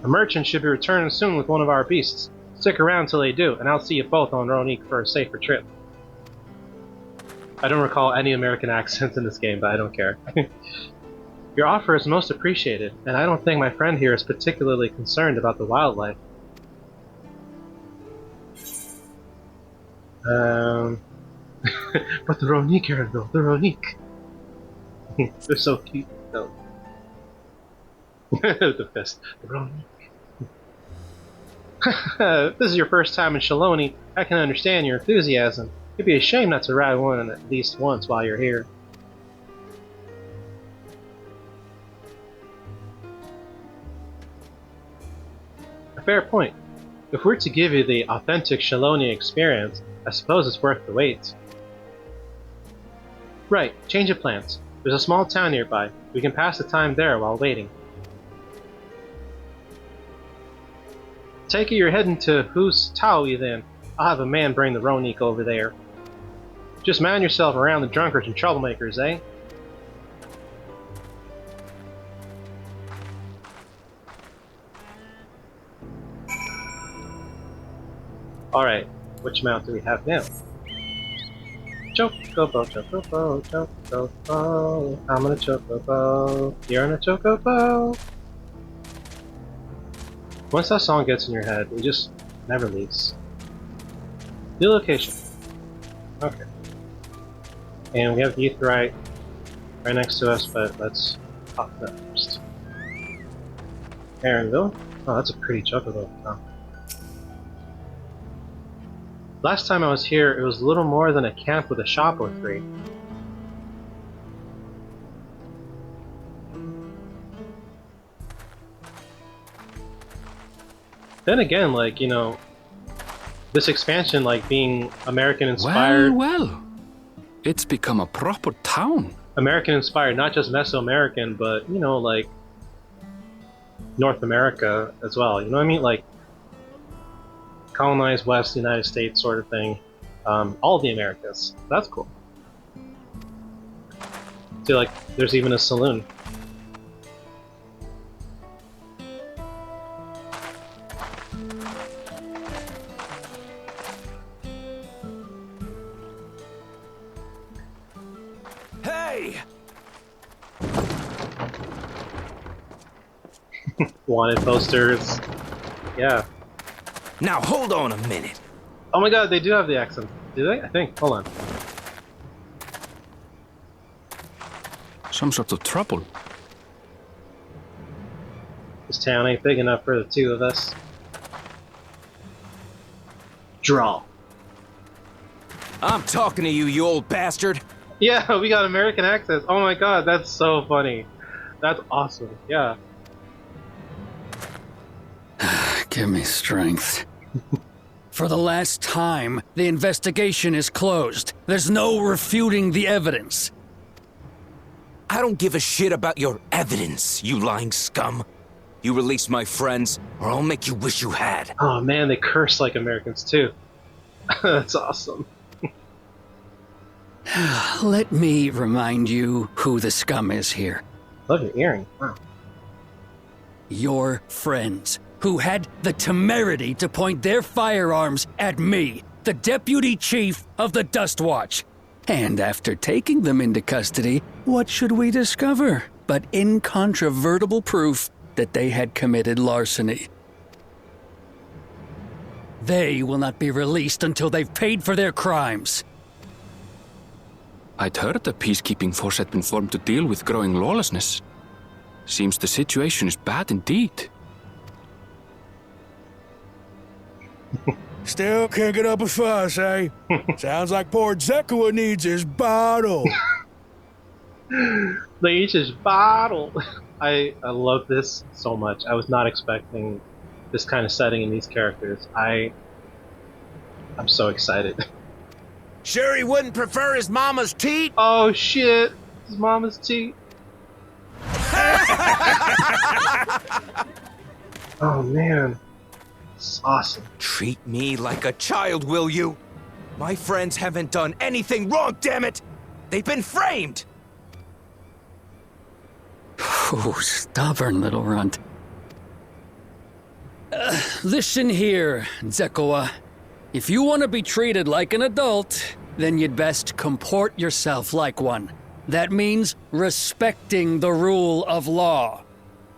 Speaker 1: A merchant should be returning soon with one of our beasts. Stick around till they do, and I'll see you both on Ronik for a safer trip. I don't recall any American accents in this game, but I don't care. Your offer is most appreciated, and I don't think my friend here is particularly concerned about the wildlife. But the Ronik are though, the Ronik. They're so cute, though. The best, the Ronik. If this is your first time in Shaloni, I can understand your enthusiasm. It'd be a shame not to ride one at least once while you're here. A fair point. If we're to give you the authentic Shaloni experience, I suppose it's worth the wait. Right, change of plans. There's a small town nearby. We can pass the time there while waiting. Take it you're heading to Hus Taui then. I'll have a man bring the Ronik over there. Just mind yourself around the drunkards and troublemakers, eh? Alright, which mount do we have now? Chocobo, chocobo, chocobo. I'm on a chocobo. You're on a chocobo. Once that song gets in your head, it just never leaves. New location. Okay. And we have the Aetheryte right next to us, but let's pop that first. Aaronville? Oh, that's a pretty chocobo. Oh. Last time I was here, it was little more than a camp with a shop or three. Then again, like, you know, this expansion, like, being American-inspired...
Speaker 6: Well. It's become a proper town.
Speaker 1: American-inspired, not just Mesoamerican, but, you know, like, North America as well. You know what I mean? Like, colonized West United States sort of thing. All the Americas. That's cool. See, like, there's even a saloon.
Speaker 4: Hey!
Speaker 1: Wanted posters. Yeah.
Speaker 11: Now hold on a minute.
Speaker 1: Oh my god, they do have the accent. Do they? I think. Hold on.
Speaker 6: Some sort of trouble.
Speaker 1: This town ain't big enough for the two of us. Draw.
Speaker 11: I'm talking to you, you old bastard.
Speaker 1: Yeah, we got American accents. Oh my god, that's so funny. That's awesome. Yeah.
Speaker 12: Give me strength. For the last time, the investigation is closed. There's no refuting the evidence.
Speaker 11: I don't give a shit about your evidence, you lying scum. You release my friends, or I'll make you wish you had.
Speaker 1: Oh man, they curse like Americans too. That's awesome.
Speaker 12: Let me remind you who the scum is here.
Speaker 1: Love your earring. Wow.
Speaker 12: Your friends, who had the temerity to point their firearms at me, the deputy chief of the Dust Watch. And after taking them into custody, what should we discover but incontrovertible proof that they had committed larceny? They will not be released until they've paid for their crimes.
Speaker 6: I'd heard the peacekeeping force had been formed to deal with growing lawlessness. Seems the situation is bad indeed.
Speaker 3: Still can't get up a fuss, eh? Sounds like poor Zekua needs his bottle.
Speaker 1: They each just bottle. I love this so much. I was not expecting this kind of setting in these characters. I'm so excited.
Speaker 11: Sure he wouldn't prefer his mama's teat?
Speaker 1: Oh shit! His mama's teeth. Oh man, it's awesome.
Speaker 11: Treat me like a child, will you? My friends haven't done anything wrong, damn it! They've been framed!
Speaker 12: Oh, stubborn little runt. Listen here, Zekoa. If you want to be treated like an adult, then you'd best comport yourself like one. That means respecting the rule of law.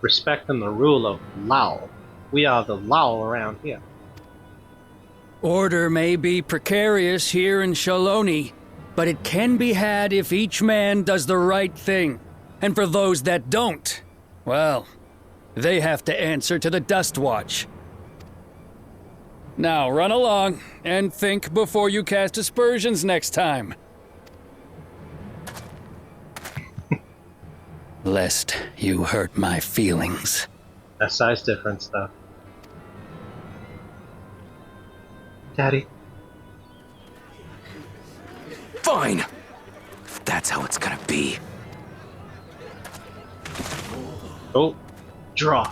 Speaker 1: Respecting the rule of law. We are the law around here.
Speaker 12: Order may be precarious here in Shaloni, but it can be had if each man does the right thing. And for those that don't, well, they have to answer to the Dust Watch. Now run along and think before you cast aspersions next time. Lest you hurt my feelings.
Speaker 1: That size difference, though. Daddy.
Speaker 11: Fine! If that's how it's gonna be.
Speaker 1: Oh, draw.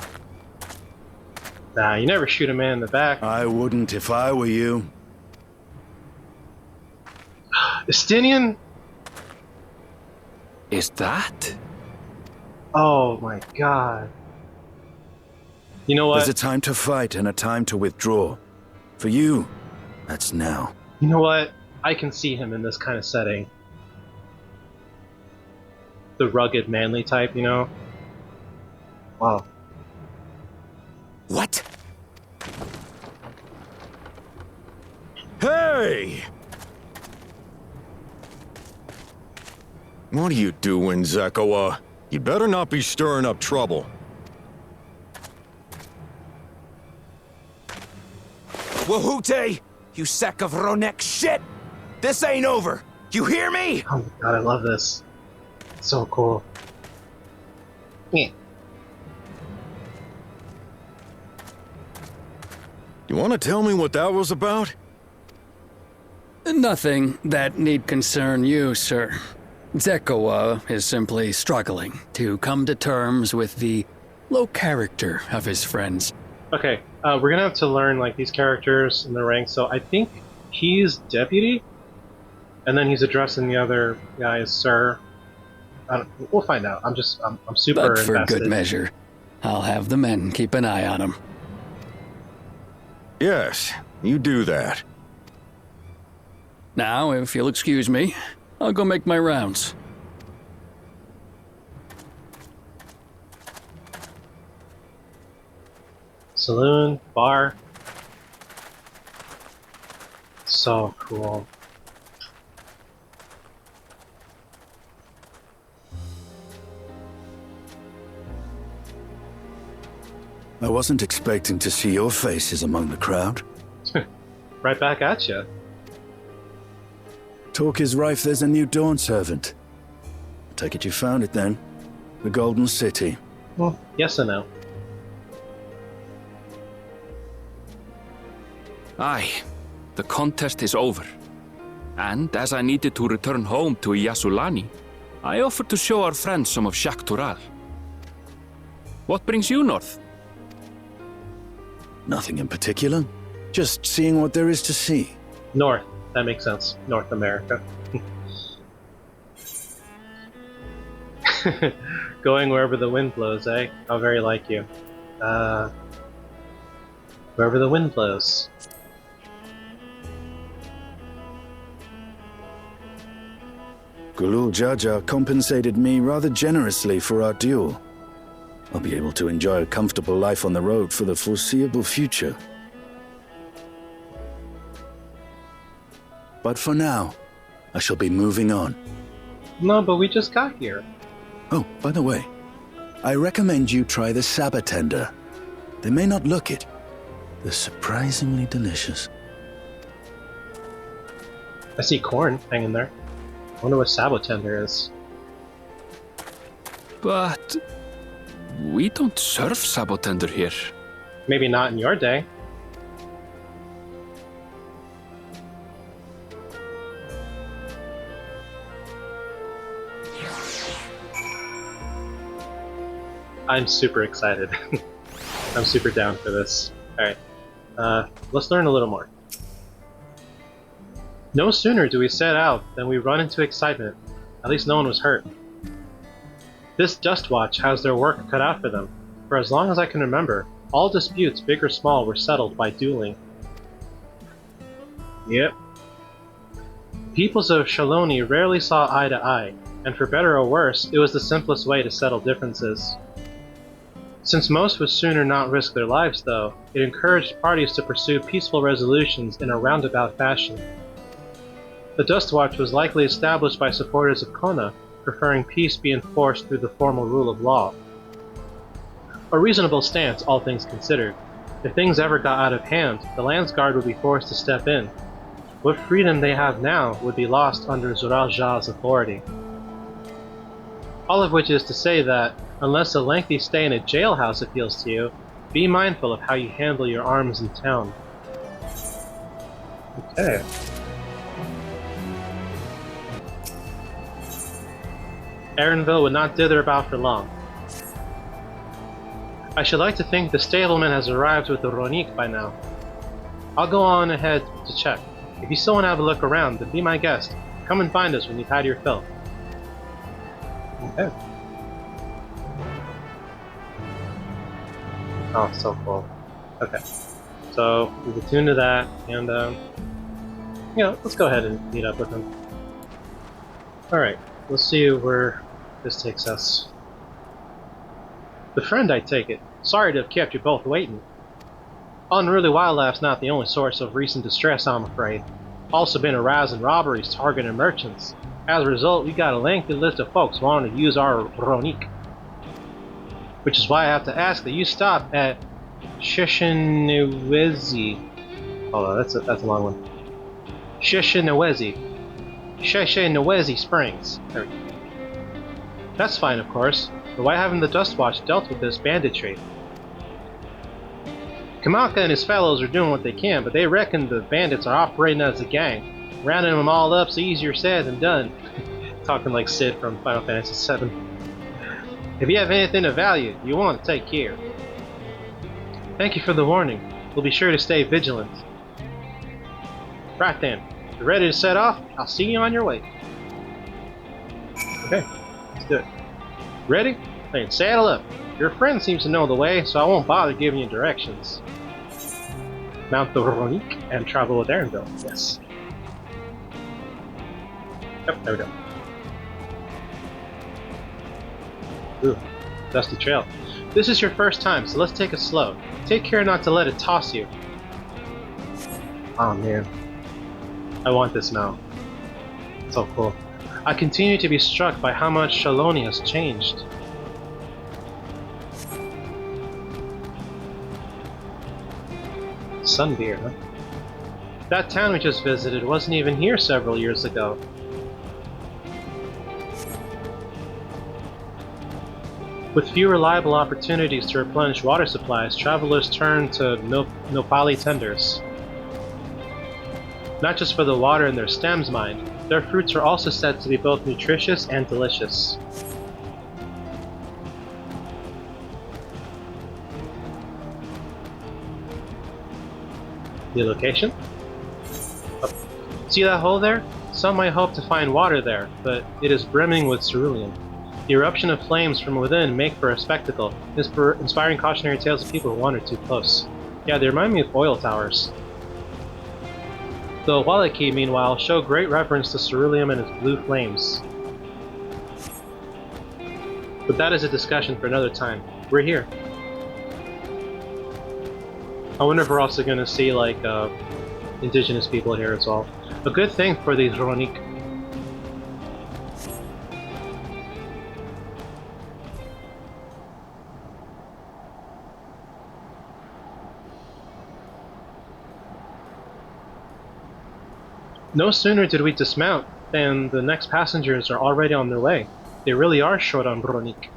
Speaker 1: Nah, you never shoot a man in the back.
Speaker 8: I wouldn't if I were you.
Speaker 1: Estinian?
Speaker 6: Is that?
Speaker 1: Oh my god. You know what?
Speaker 8: There's a time to fight and a time to withdraw. For you, that's now.
Speaker 1: You know what? I can see him in this kind of setting. The rugged, manly type, you know? Wow.
Speaker 11: What?
Speaker 7: Hey! What are you doing, Zekoa? You better not be stirring up trouble.
Speaker 11: Wahute! You sack of Ronek shit! This ain't over! You hear me?
Speaker 1: Oh my god, I love this. It's so cool. Yeah.
Speaker 7: You want to tell me what that was about?
Speaker 12: Nothing that need concern you, sir. Zekoa is simply struggling to come to terms with the low character of his friends.
Speaker 1: Okay, we're gonna have to learn like these characters and their ranks. So I think he's deputy, and then he's addressing the other guy as sir. We'll find out. I'm super
Speaker 12: But for
Speaker 1: invested.
Speaker 12: good measure, I'll have the men keep an eye on him.
Speaker 7: Yes, you do that.
Speaker 12: Now, if you'll excuse me, I'll go make my rounds.
Speaker 1: Saloon, bar. So cool.
Speaker 8: I wasn't expecting to see your faces among the crowd.
Speaker 1: Right back at you.
Speaker 8: Talk is rife there's a new Dawn servant. Take it you found it then. The Golden City.
Speaker 1: Well, yes and no.
Speaker 6: Aye, the contest is over. And as I needed to return home to Yasulani, I offered to show our friends some of Shak Tural. What brings you north?
Speaker 8: Nothing in particular. Just seeing what there is to see.
Speaker 1: North. That makes sense. North America. Going wherever the wind blows, eh? How very like you. Wherever the wind blows.
Speaker 8: Gulul Jaja compensated me rather generously for our duel. I'll be able to enjoy a comfortable life on the road for the foreseeable future. But for now, I shall be moving on.
Speaker 1: No, but we just got here.
Speaker 8: Oh, by the way, I recommend you try the Sabatender. They may not look it. They're surprisingly delicious.
Speaker 1: I see corn hanging there. I wonder what Sabotender is.
Speaker 6: But we don't serve Sabotender here.
Speaker 1: Maybe not in your day. I'm super excited. I'm super down for this. Alright, let's learn a little more. No sooner do we set out than we run into excitement. At least no one was hurt. This Dust Watch has their work cut out for them. For as long as I can remember, all disputes, big or small, were settled by dueling. Yep. The peoples of Shaloni rarely saw eye to eye, and for better or worse, it was the simplest way to settle differences. Since most would sooner not risk their lives, though, it encouraged parties to pursue peaceful resolutions in a roundabout fashion. The Dust Watch was likely established by supporters of Kona, preferring peace be enforced through the formal rule of law. A reasonable stance, all things considered. If things ever got out of hand, the Landsguard would be forced to step in. What freedom they have now would be lost under Zural Ja's authority. All of which is to say that, unless a lengthy stay in a jailhouse appeals to you, be mindful of how you handle your arms in town. Okay. Aaronville would not dither about for long. I should like to think the stableman has arrived with the Ronik by now. I'll go on ahead to check. If you still want to have a look around, then be my guest. Come and find us when you've had your fill. Okay. Oh, so cool. Okay. So, we've attuned to that, and, let's go ahead and meet up with him. Alright, let's see where this takes us. The friend, I take it. Sorry to have kept you both waiting. Unruly wildlife's not the only source of recent distress, I'm afraid. Also been arousing robberies targeting merchants. As a result, we got a lengthy list of folks wanting to use our Ronik. Which is why I have to ask that you stop at Sheshenewezi. Hold on, that's a long one. Sheshenewezi Springs. There we go. That's fine, of course, but why haven't the Dust Watch dealt with this banditry? Kamaka and his fellows are doing what they can, but they reckon the bandits are operating as a gang. Rounding them all up's easier said than done. Talking like Sid from Final Fantasy VII. If you have anything of value, you want to take care. Thank you for the warning. We'll be sure to stay vigilant. Right then, if you're ready to set off, I'll see you on your way. Okay, let's do it. Ready? Then saddle up. Your friend seems to know the way, so I won't bother giving you directions. Mount the Ronik and travel with Aaronville. Yes. Yep, there we go. Ooh, dusty trail. This is your first time, so let's take it slow. Take care not to let it toss you. Oh man. I want this now. So cool. I continue to be struck by how much Shaloni has changed. Sunbeer, huh? That town we just visited wasn't even here several years ago. With few reliable opportunities to replenish water supplies, travelers turn to Nopali tenders. Not just for the water in their stems, mind. Their fruits are also said to be both nutritious and delicious. The location? Oh. See that hole there? Some might hope to find water there, but it is brimming with cerulean. The eruption of flames from within make for a spectacle, inspiring cautionary tales of people who wander too close. Yeah, they remind me of oil towers. The Walaki, meanwhile, show great reverence to ceruleum and its blue flames. But that is a discussion for another time. We're here. I wonder if we're also going to see, like, indigenous people here as well. A good thing for these Ronik. No sooner did we dismount than the next passengers are already on their way. They really are short on Ronik.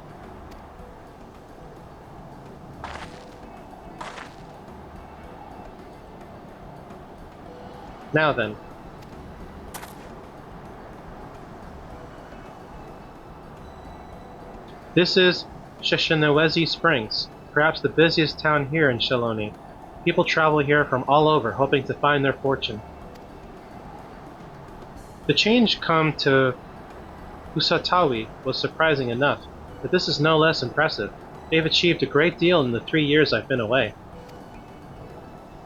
Speaker 1: Now then. This is Sheshenewezi Springs, perhaps the busiest town here in Shaloni. People travel here from all over, hoping to find their fortune. The change come to Usatawi was surprising enough, but this is no less impressive. They've achieved a great deal in the 3 years I've been away.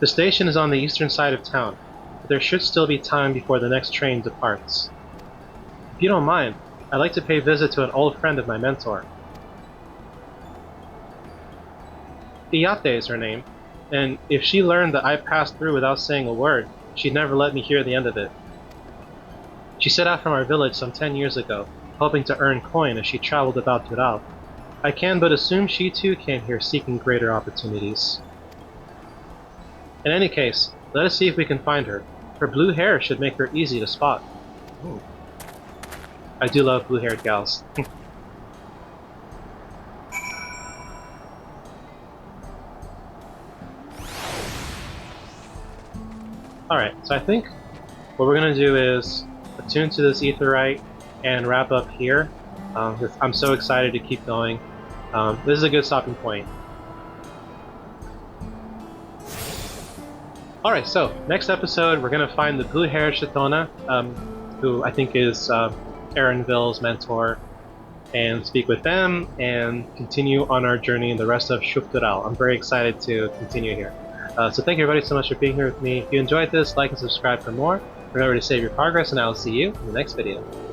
Speaker 1: The station is on the eastern side of town, but there should still be time before the next train departs. If you don't mind, I'd like to pay a visit to an old friend of my mentor. Iyate is her name, and if she learned that I passed through without saying a word, she'd never let me hear the end of it. She set out from our village some 10 years ago, hoping to earn coin as she traveled about Tural. I can but assume she too came here seeking greater opportunities. In any case, let us see if we can find her. Her blue hair should make her easy to spot. Ooh. I do love blue-haired gals. Alright, so I think what we're going to do is attune to this aetheryte and wrap up here. I'm so excited to keep going. This is a good stopping point. Alright, so next episode we're going to find the blue-haired Shatona, who I think is Erenville's mentor, and speak with them and continue on our journey in the rest of Tural. I'm very excited to continue here. So thank you everybody so much for being here with me. If you enjoyed this, like and subscribe for more. Remember to save your progress, and I will see you in the next video.